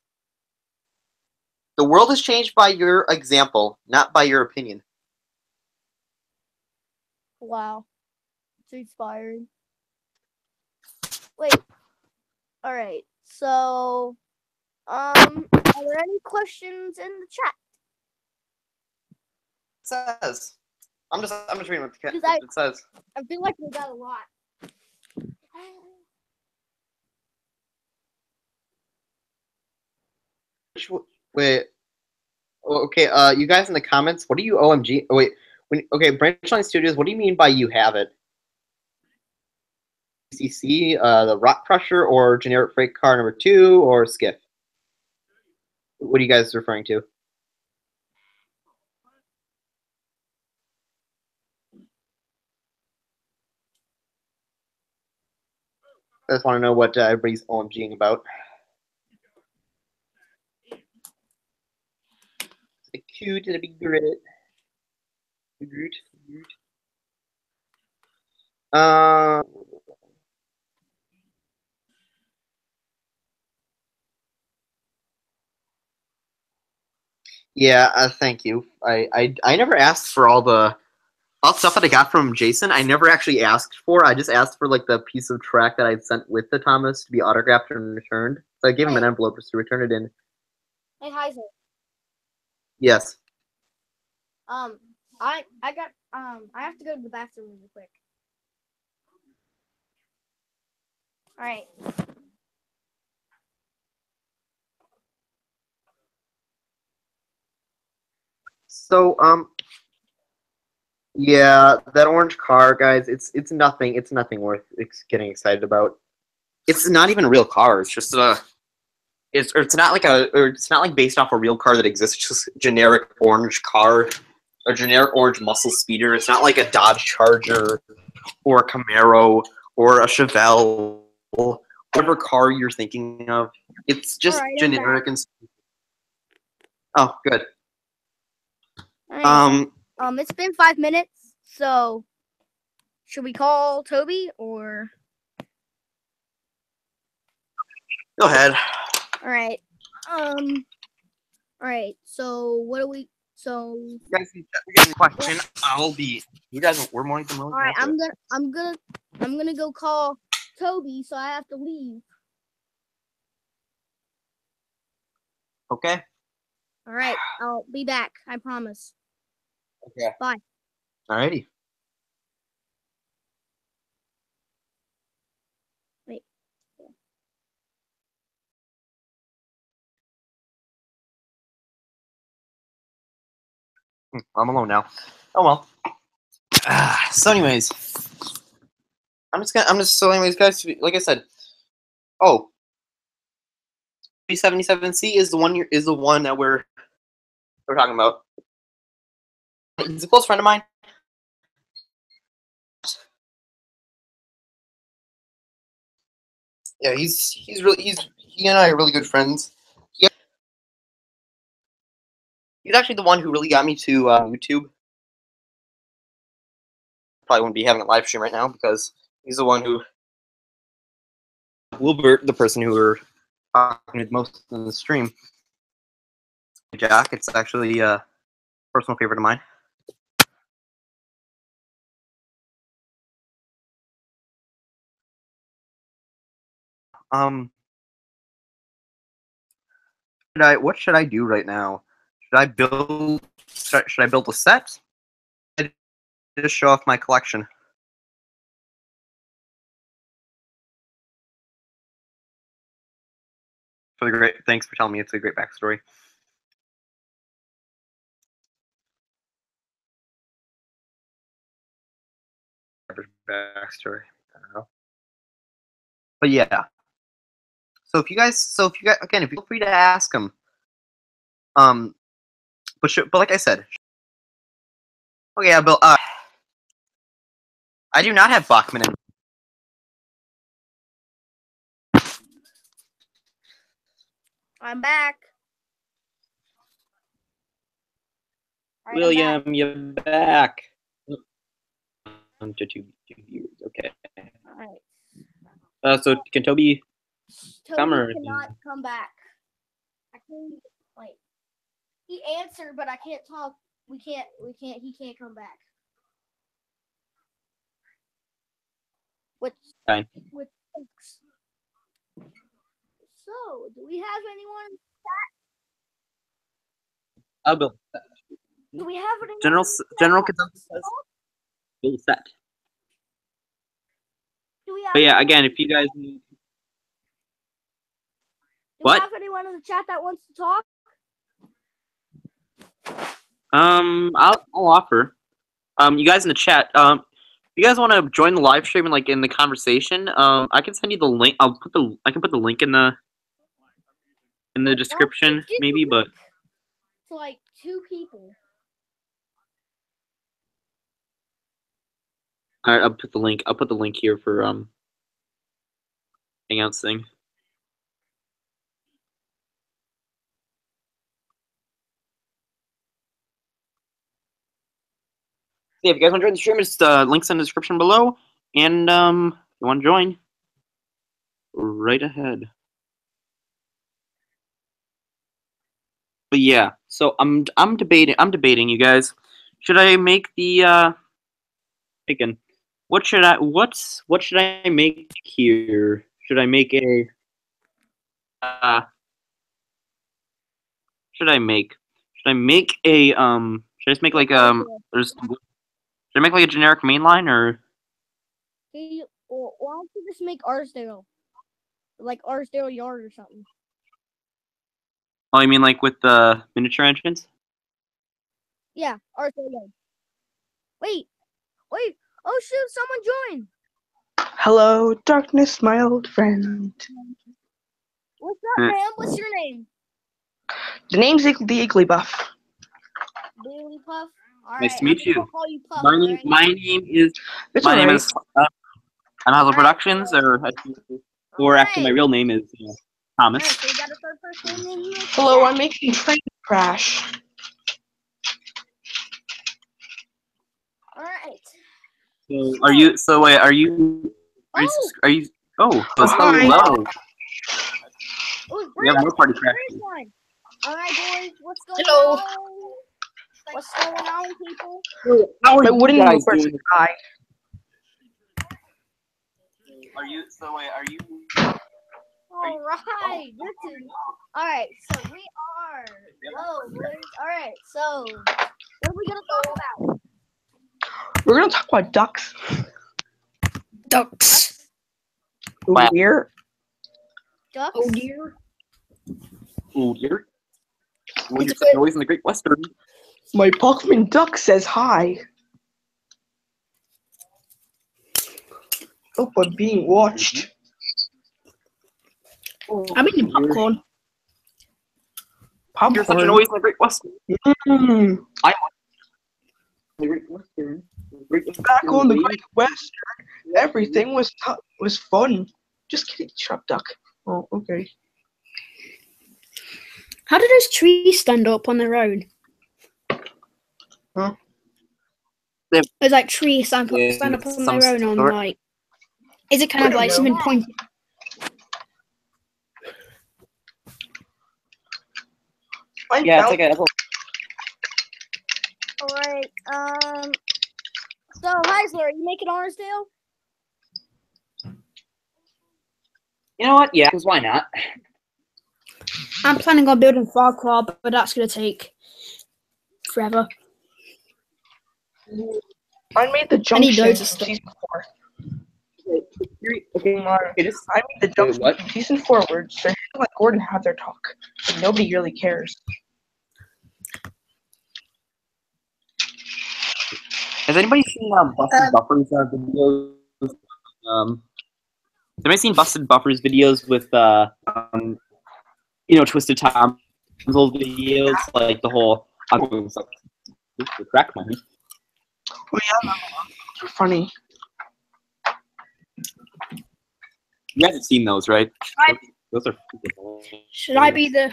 "The world is changed by your example, not by your opinion." Wow, it's inspiring. Wait. All right. So, are there any questions in the chat? It says, I'm just reading what Because it says. I feel like we got a lot. Wait. Okay. You guys in the comments, what do you OMG? Oh, wait. Okay, Branchline Studios. What do you mean by you have it? CC, the Rock Crusher, or generic freight car number 2, or Skiff? What are you guys referring to? I just want to know what everybody's OMGing about. The cute and a big Groot. Groot. Yeah, thank you. I never asked for all the stuff that I got from Jason. I never actually asked for. I just asked for like the piece of track that I'd sent with the Thomas to be autographed and returned. So I gave him an envelope just to return it in. Hey, Heiser. Yes. I have to go to the bathroom really quick. All right. So yeah, that orange car, guys. It's nothing. It's nothing worth getting excited about. It's not even a real car. It's just it's not like based off a real car that exists. It's just a generic orange car, a generic orange muscle speeder. It's not like a Dodge Charger or a Camaro or a Chevelle, whatever car you're thinking of. It's just generic and. Oh, good. Right. It's been 5 minutes, so should we call Toby or? Go ahead. All right. All right. So what do we? So. You guys got a question? I'll be. You guys, we're more than willing. All right. I'm gonna go call Toby, so I have to leave. Okay. All right. I'll be back. I promise. Okay. Bye. Alrighty. Wait. I'm alone now. Oh well. So anyways, so anyways, guys, like I said, 377C is the one that we're talking about. He's a close friend of mine. Yeah, he and I are really good friends. He's actually the one who really got me to YouTube. Probably wouldn't be having a live stream right now because he's the one who Wilbert, the person who we're talking with most in the stream. Jack, it's actually a personal favorite of mine. What should I do right now? Should I build a set? Just show off my collection. Thanks for telling me it's a great backstory. Backstory. I don't know. But yeah. So if you guys again, if you feel free to ask him. But like I said. Oh yeah, Bill. I do not have Bachman in. I'm back. Right, William, you're back. To two viewers. Okay. All right. So can Toby come or cannot come back. I can't like he answered, but I can't talk. We can't. He can't come back. Which fine. Which sucks. So, do we have anyone in chat? Bill. Do we have anyone? General consensus says Bill set. But yeah, again, if you guys need. Do we have anyone in the chat that wants to talk? I'll offer. You guys in the chat, you guys want to join the live stream and like in the conversation, I can send you the link. I can put the link in the description maybe, but It's like 2 people. all right, I'll put the link. I'll put the link here for Hangouts thing. Yeah, if you guys want to join the stream, it's links in the description below, and if you want to join, right ahead. But yeah, so I'm debating, you guys. Should I make the again? What should I make here? Should I make a should I make a should I just make like should I make like a generic mainline or Hey, why don't you just make Arsdale? Like Arsdale Yard or something. oh, you mean like with the miniature entrance? Yeah, Arsdale Yard. Wait. Oh shoot, someone joined. Hello, darkness, my old friend. What's up, man? What's your name? The name's the Igglybuff. Bailey Puff. All Nice right, to meet I'm gonna you. call you Puff. My alright? name is It's my name alright. is Another Productions, or actually my real name is Thomas. Alright, so you got a third person in here? Hello, I'm making train crash. Alright. So are you? So wait, are you? Are you? Oh, Hi. hello. Oh, We have more party crash. Alright, boys, what's going Hello. on? What's going on, people? How are I you wouldn't guys know where doing? to die. Are you? So wait, are you? Alright, this is alright, so we are boys. Alright, so what are we gonna talk about? We're gonna talk about ducks. Ducks. Oh Wow. dear. Ducks? Oh dear. Oh dear. It's a Some bit- noise in the Great Western. My Pokemon duck says hi. Oh, I'm being watched. I'm eating popcorn. There's such a Popcorn. noise in the Great Western. Mm. The Great Western. The Great Western. Back on the Great Western, everything was fun. Just kidding, shut up, duck. Oh, okay. How do those trees stand up on their own? Huh? There's like trees stand up on Some their own on sort. like. Is it kind of like something pointed? Yeah, it's like a. Alright, so Heisler, are you making Arsdale? You know what? Yeah, because why not? I'm planning on building Farquhar, but that's gonna take forever. I made the I need junction loads in of stuff. season 4. Okay, I made the junction what? in season 4 where Sir and Gordon have their talk, but nobody really cares. Has anybody seen Busted Buffers videos? Has anybody seen Busted Buffers videos with Twisted Tom's old videos, like the whole the crack money. Oh yeah, those are funny. You guys have seen those, right? Right. Those are. Should I be the?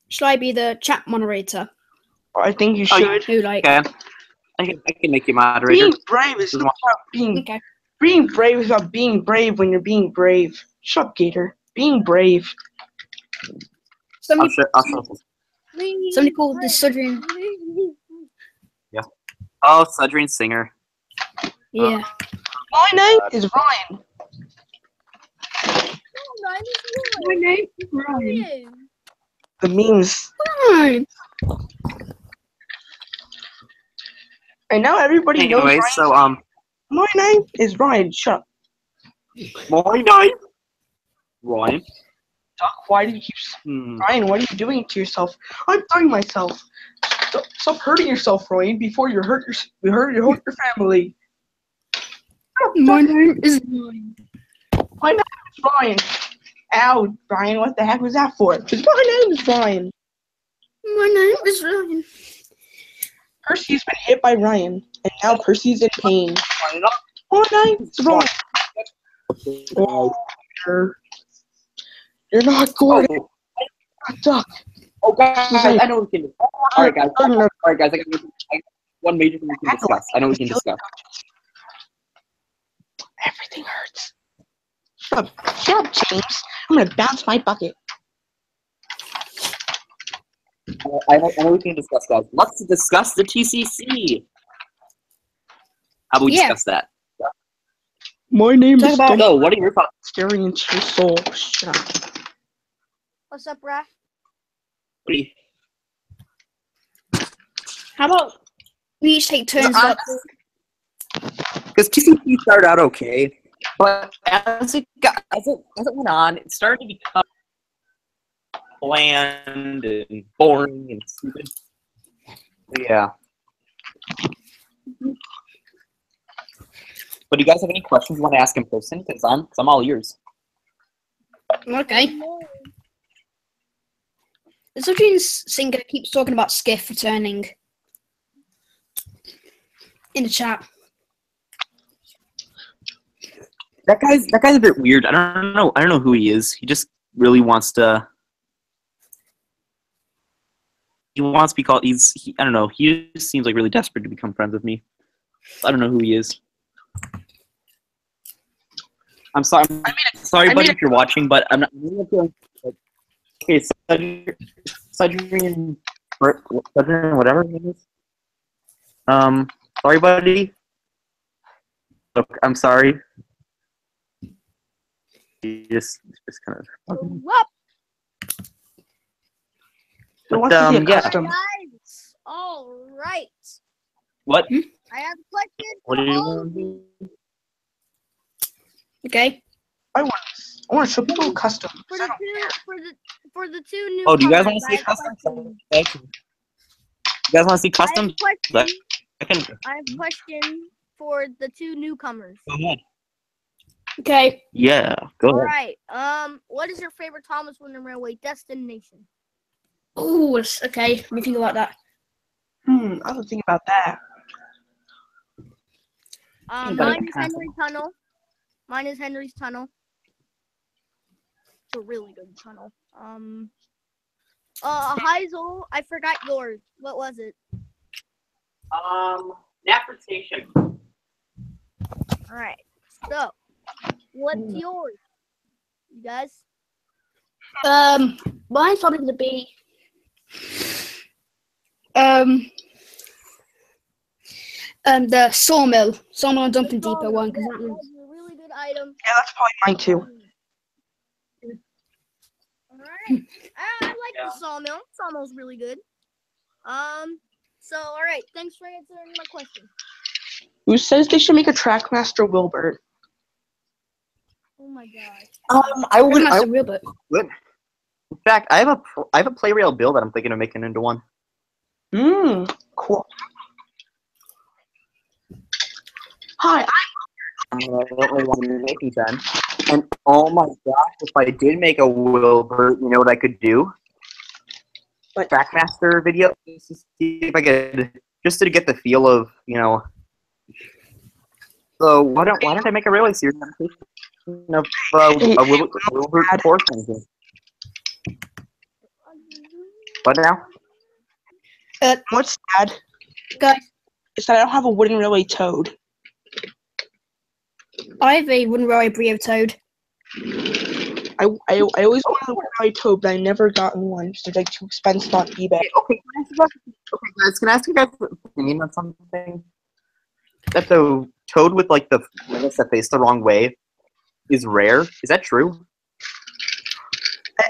Should I be the chat moderator? I think you Oh, should. Who like? Okay. I can make you moderator. Being brave is not about being. Okay. Being brave is about being brave when you're being brave. Shut up, Gator. Being brave. Somebody, I'll show. somebody called the Sudrian. Oh, Sudrian Singer. Yeah. My name is Ryan. My name is Ryan. The memes. Ryan. And now everybody knows Anyway, Ryan. so My name is Ryan. Shut up. my name. Ryan. Doc, why do you keep... Ryan, what are you doing to yourself? I'm throwing myself. Stop hurting yourself, Ryan, before you hurt your family. My name is Ryan. My name is Ryan. Ow, Ryan, what the heck was that for? Because my name is Ryan. My name is Ryan. Percy's been hit by Ryan, and now Percy's in pain. My name is Ryan. Oh, you're not going to duck. Oh, guys, I know what we can do. All right, guys. I got one major thing we can discuss. I know we can discuss. Everything hurts. Shut up, James. I'm gonna bounce my bucket. I know we can discuss, guys. Let's discuss the TCC. How about we discuss that? My name Talk is about- So, what are your thoughts? staring into your soul. Shut up. What's up, Raph? How about we each take turns? Because TCC started out okay, but as it went on, it started to become bland and boring and stupid. Yeah. But do you guys have any questions you want to ask in person? Because I'm all ears. Okay. The Submarine Singer keeps talking about Skiff returning in the chat. That guy's a bit weird. I don't know who he is. He just really wants to. He wants to be called. I don't know. He just seems like really desperate to become friends with me. I don't know who he is. I'm sorry. Sorry, buddy, if you're watching, but I'm not. Okay, Cedrian, whatever his name is. Sorry, buddy. Look, I'm sorry. You just kind of. Whoop! Who But, wants to be yeah. accustomed? Guys, all right. What? I have a question What for do you all of want to you. do? Okay. I want to show people custom. For the two new. Oh, do you guys want to see I have a customs? question. Thank you. You guys want to see customs? I have a question for the two newcomers. Go ahead. Okay. Yeah, go All ahead. right. What is your favorite Thomas Wooden Railway destination? Oh, okay. Let me think about that. I have to think about that. Mine is Henry Tunnel. Mine is Henry's Tunnel. It's a really good tunnel. Heisel, I forgot yours. What was it? Napper Station. All right. So, what's yours? You guys? Mine's probably gonna be the sawmill and dumping depot one because that one's a really good item. Yeah, that's probably mine too. All right. I like the sawmill. Sawmill's really good. So all right. Thanks for answering my question. Who says they should make a Trackmaster Wilbur? Oh my gosh. I would. that's a real book. In fact, I have a play rail build that I'm thinking of making into one. Cool. Hi, I don't really want to make it then. And oh my gosh, if I did make a Wilbur, you know what I could do? What? Trackmaster video, just to see if I could, just to get the feel of, So why don't I make a railway series of a Wilbur horse engine? What now? what's sad? Guys. Is that I don't have a wooden railway toad. I have a wooden railway Brio Toad. I always wanted a wooden railway toad, but I never gotten one because they're like too expensive on eBay. Okay, guys, can I ask you guys an opinion on something? That the toad with like the wings that face the wrong way is rare. Is that true?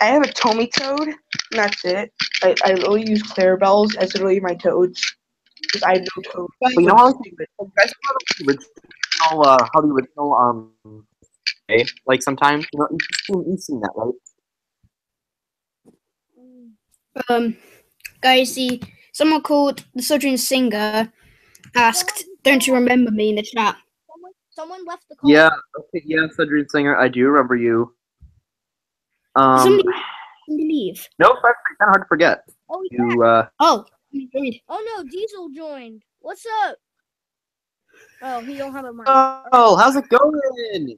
I have a Tommy toad, and that's it. I only use Clarabelle's as literally my toads because I have no toad. But you know how you guys know how the original like sometimes you've seen that, right? Guys, the Someone called the Southern Singer asked, "Don't you remember me?" in the chat. Someone left the call. Yeah, okay, yeah, Cedric Singer, I do remember you. Did somebody leave? No, it's kind of hard to forget. Oh, he's You, back. Oh, he joined. Oh no, Diesel joined. What's up? Oh, he don't have a mic. oh, how's it going?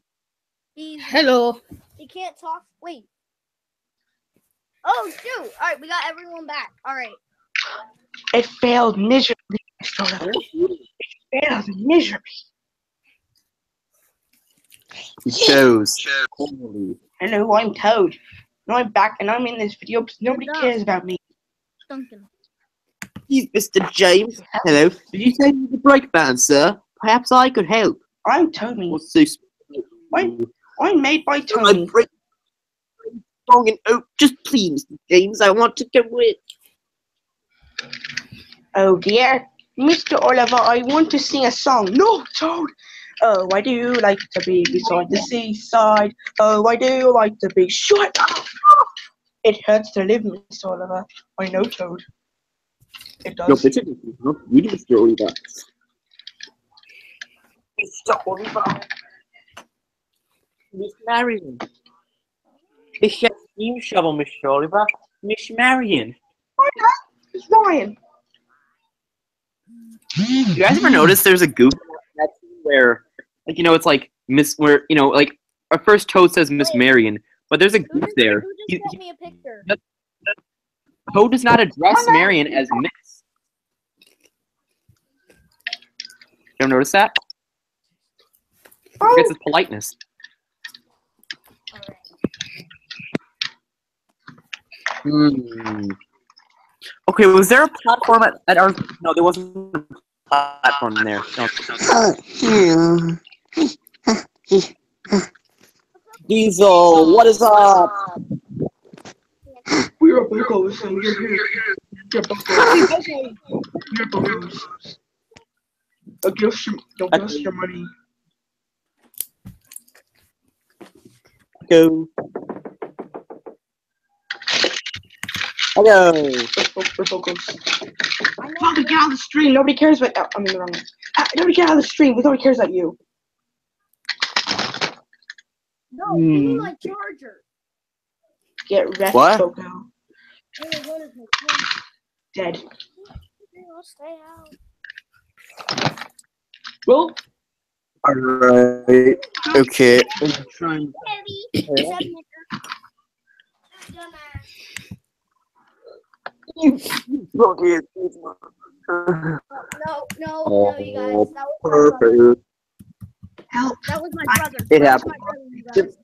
Hello. He can't talk. Wait. Oh shoot! All right, we got everyone back. All right. It failed miserably. It failed miserably. He chose. Hello, I'm Toad. No, I'm back and I'm in this video because nobody cares about me. Duncan. He's Mr. James. Hello. Did you say you could break band, sir? Perhaps I could help. I'm Tony. What's this? I'm made by I Tony. break strong and oak. Just please, Mr. James. I want to go with. Oh dear, Mr. Oliver, I want to sing a song. No, Toad. Oh, I do like to be beside the seaside. Oh, I do like to be. Shut up! It hurts to live, Mr. Oliver. I know, Toad. It does. No, bitte nicht. Not you, Mr. Oliver. Mr. Oliver. Miss Marion. It's just you shovel, Mr. Oliver. Miss Marion. It's Ryan. You guys ever notice there's a goof in that scene where, like, it's like Miss, where, like, our first Toad says Miss Marion, but there's a goof there. Who just sent me a picture? Toad does not address Marion as Miss. You ever notice that? Oh. It's his politeness. Okay, was there a platform at our... No, there wasn't a platform there. No. Diesel, what is up? We're buggos and we're here. We're buggos. We're buggos. Don't give us your money. Go. Hello. We're buggos. Nobody get out of the stream. Nobody cares about. I'm in the wrong one. Nobody get out of the stream. Nobody cares about you. No, give me my charger. Get wrecked, What? Coco. Oh, what is my charger? Dead. I'll stay out. Well, Alright. Okay. I'm trying. Okay. No, you guys. That was my brother. Perfect. help. That was my brother. It That was happened. my brother, you guys.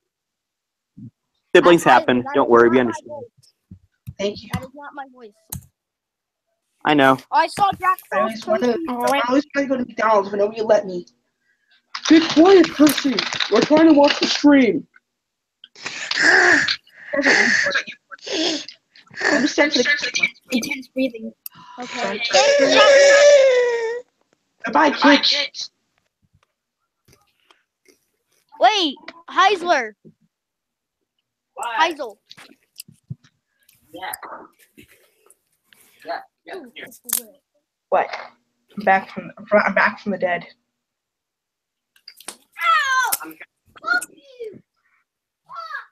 Siblings I'm happen. Tyler. Don't That worry, is we not my understand. voice. Thank you. That is not my voice. I know. I saw Jack I always Frost want post. to go to McDonald's, but nobody let me. Get quiet, Percy. We're trying to watch the stream. I'm sensitive. Intense breathing. Okay. Bye, kids. Wait, Heisler. Heisel. What? I'm back from the dead.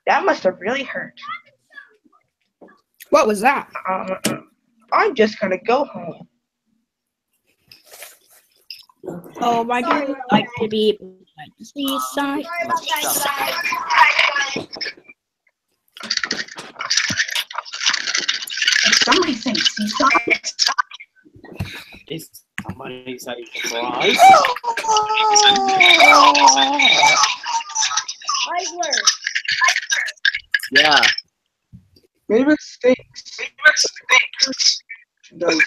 That must have really hurt. What was that? I'm just gonna go home. Oh my god, I like to be like the seaside. Sorry about that, Somebody say seaside. Is somebody say surprise? Heisler. Yeah. Maybe mistakes. Nice.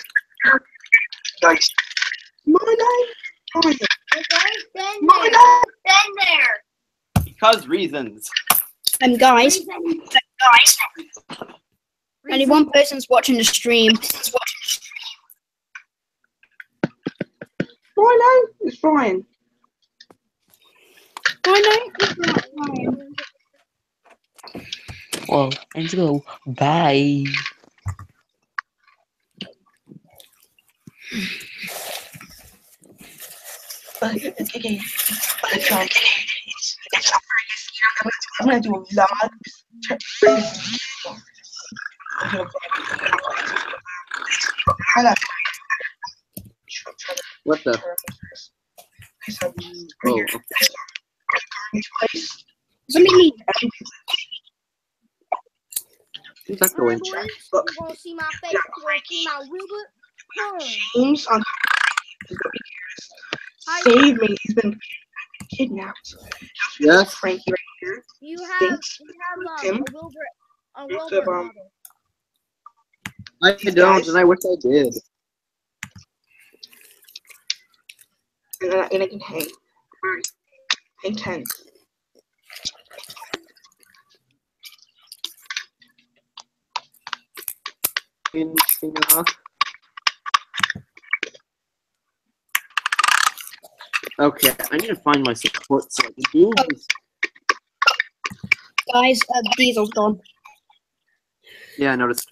My name. My name. Been there. Because reasons. Guys, only one person's watching the stream. My name is Brian. My name is not Ryan. Well, and go. Bye. Okay. I'm gonna do a vlog. What the? Oh, okay. Somebody Who's that Alright, going? boys, you wanna see my face? You wanna see my Wilbur? James on save me. He's been kidnapped. Yes. Frankie right here. You have Tim? a Wilbur model. I don't, and I wish I did. And I can hang. Hang 10. Okay, I need to find my support so I can do this. guys, Diesel's gone. Yeah, I noticed.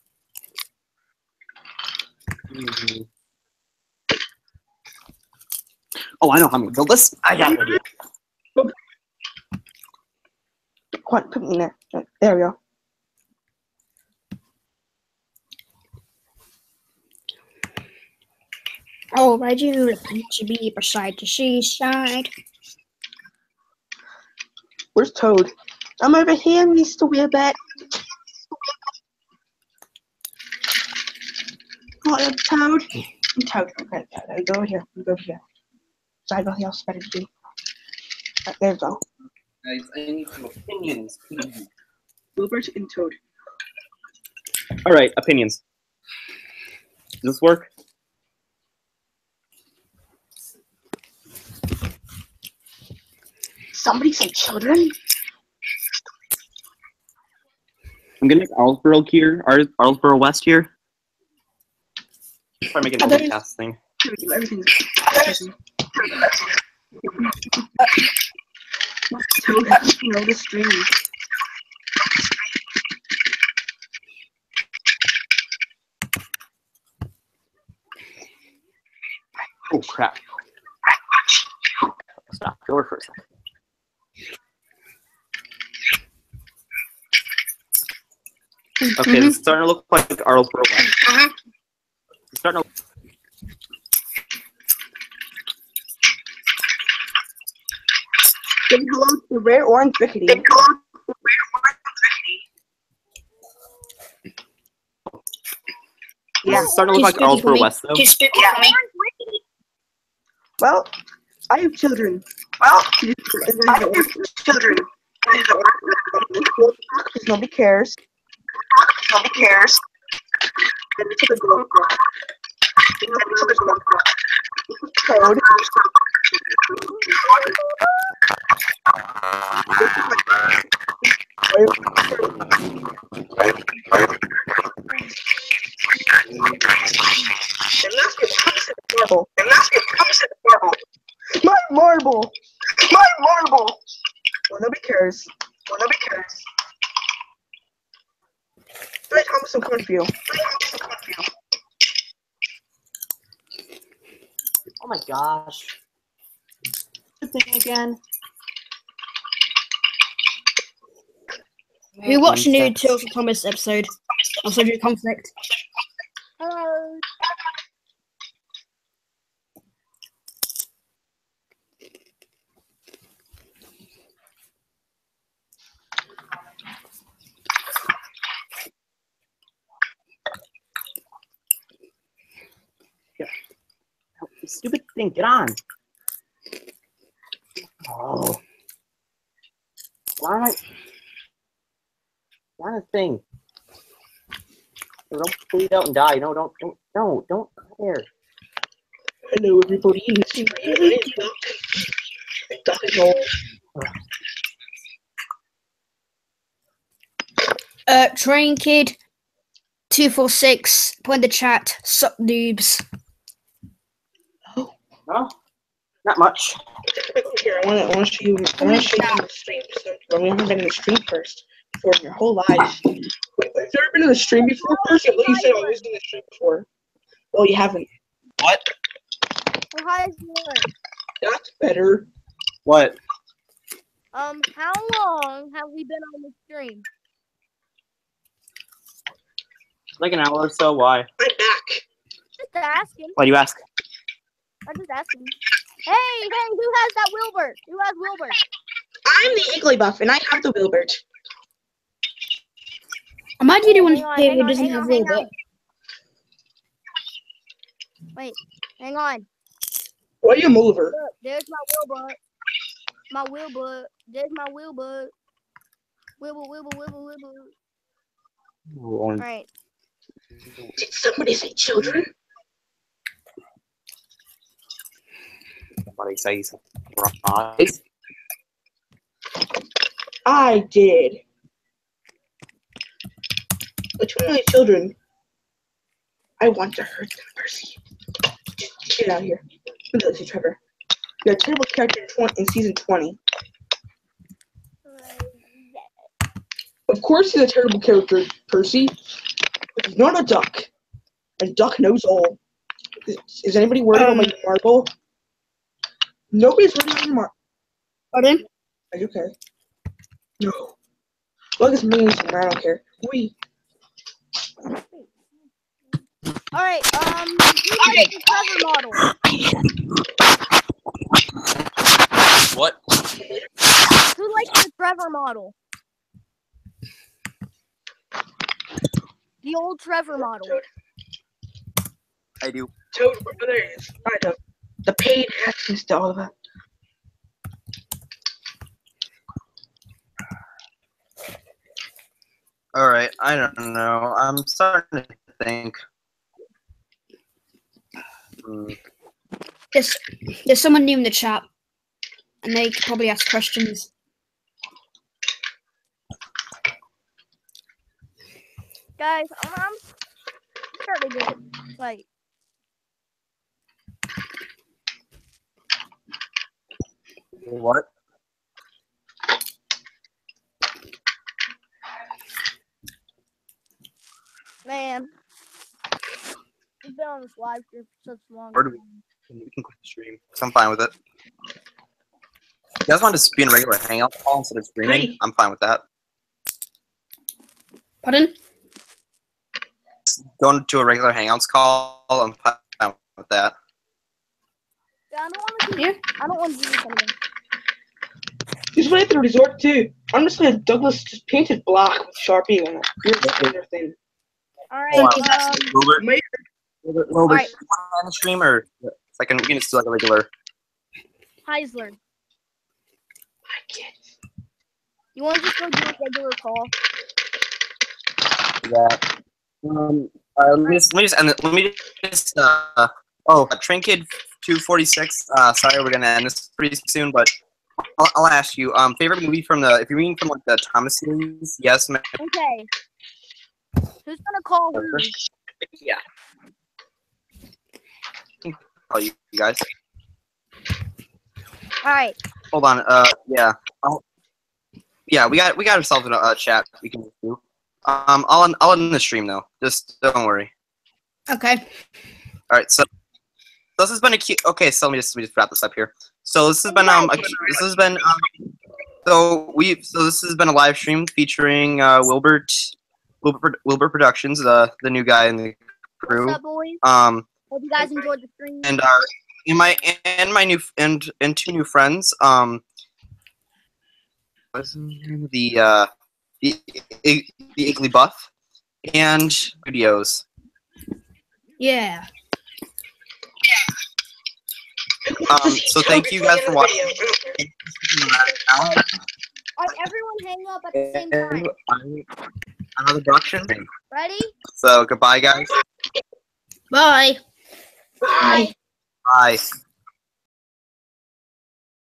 Mhm. Oh, I know how I'm gonna build this. I got an idea. Come on, put me in there. There we go. Oh, I do to be beside the seaside. Where's Toad? I'm over here, Mr. Wheelback. Oh, Toad. Toad. Okay, go over here. Go over here. So I got the else better to do. Right, there we go. Guys, I need some opinions, please. Wilbert and Toad. Alright, opinions. Does this work? Somebody say children? I'm gonna make Arlesboro here, Arlesboro West here. Try to make an overcast thing. Everything's Toad has to know the stream. Oh crap. Stop. Go over for a second. Okay, this is starting to look like Arlesboro West. It's starting to Say hello to the rare orange rickety. This is starting to look like Arlesboro West, though. Too spooky for me. Well, I have children. Because nobody cares. And we took a girl. Toad. My marble. Well, nobody cares. Hey, Thomas, I'm coming for you. Oh my gosh. The thing again. Who watched the new Ezel Thomas episode of Social Conflict? Hello. Stupid thing, get on. Oh. Why? Why the thing? Don't bleed out and die. No, don't there. Hello, everybody. Train Kid 246. Put in the chat. Sup noobs. No, not much. Here, I want to show you. I want to show you the stream. So we haven't been in the stream first before in your whole life. Wait, have you ever been in the stream before? First, at least you said I was in the stream before. Well, you haven't. What? Oh, hi, Ezel. That's better. What? How long have we been on the stream? Like an hour or so. Why? I'm back. Just asking. Why do you ask? I'm just asking. Hey, who has that Wilbur? Who has Wilbur? I'm the Igglybuff, and I have the Wilbert. I might be the one Hang on, here hang who on, doesn't hang have on, hang Wilbur. on. Wait, hang on. What are you, Mover? Look, there's my Wilbur. My Wilbur. There's my Wilbur. Wilbur. Alright. Did somebody say children? Somebody say surprise. I did. Which one of the children? I want to hurt them, Percy. Get out of here. Look at this, Trevor. You're a terrible character in season 20. Of course he's a terrible character, Percy. But he's not a duck. And duck knows all. Is anybody worried about my marble? Nobody's worried about your marble. Pardon? Are you okay? No. Look, it's me. I don't care. We. Alright, who likes the Trevor model? What? Who likes the Trevor model? The old Trevor model. I do. Toad, there it is. Alright, the paid access to all of that. All right. I don't know. I'm starting to think. There's someone new in the chat, and they could probably ask questions. Guys, I'm starting to get like What? man. We've been on this live stream for such a long Where do time. We can quit the stream. I'm fine with it. You guys want to be in a regular hangout call instead of streaming? Hey. I'm fine with that. Pardon? Going to a regular hangouts call, I'm fine with that. Yeah, I don't want to do Yeah. I don't want to do this anymore. This went at the resort too. Honestly, Douglas just painted black with Sharpie on it. You're thing. Alright, Wilbert, May- Wilbert, Alright. you want to end the stream or we can just do like a regular? Heisler. I can't. You want to just go do a regular call? Yeah. Let me just end it. Let me just. Trinket 246. Sorry, we're gonna end this pretty soon, but I'll ask you. Favorite movie from the? If you're reading from like the Thomas series, yes, man. Okay. Who's gonna call who? Yeah. Oh, you guys. Alright. Hold on. Yeah. Yeah, we got ourselves a chat we can do. I'll end the stream though. Just don't worry. Okay. All right. So this has been a cute. Okay, so let me just wrap this up here. So this has been this has been a live stream featuring Wilbur Productions, the new guy in the crew. What's up, boys? Hope you guys enjoyed the stream. And my two new friends. What's his name? The Igglybuff and Studios. Yeah. So thank you guys for watching. Alright, everyone hang up at the same time. Another production. Ready? So goodbye, guys. Bye. Bye. Bye.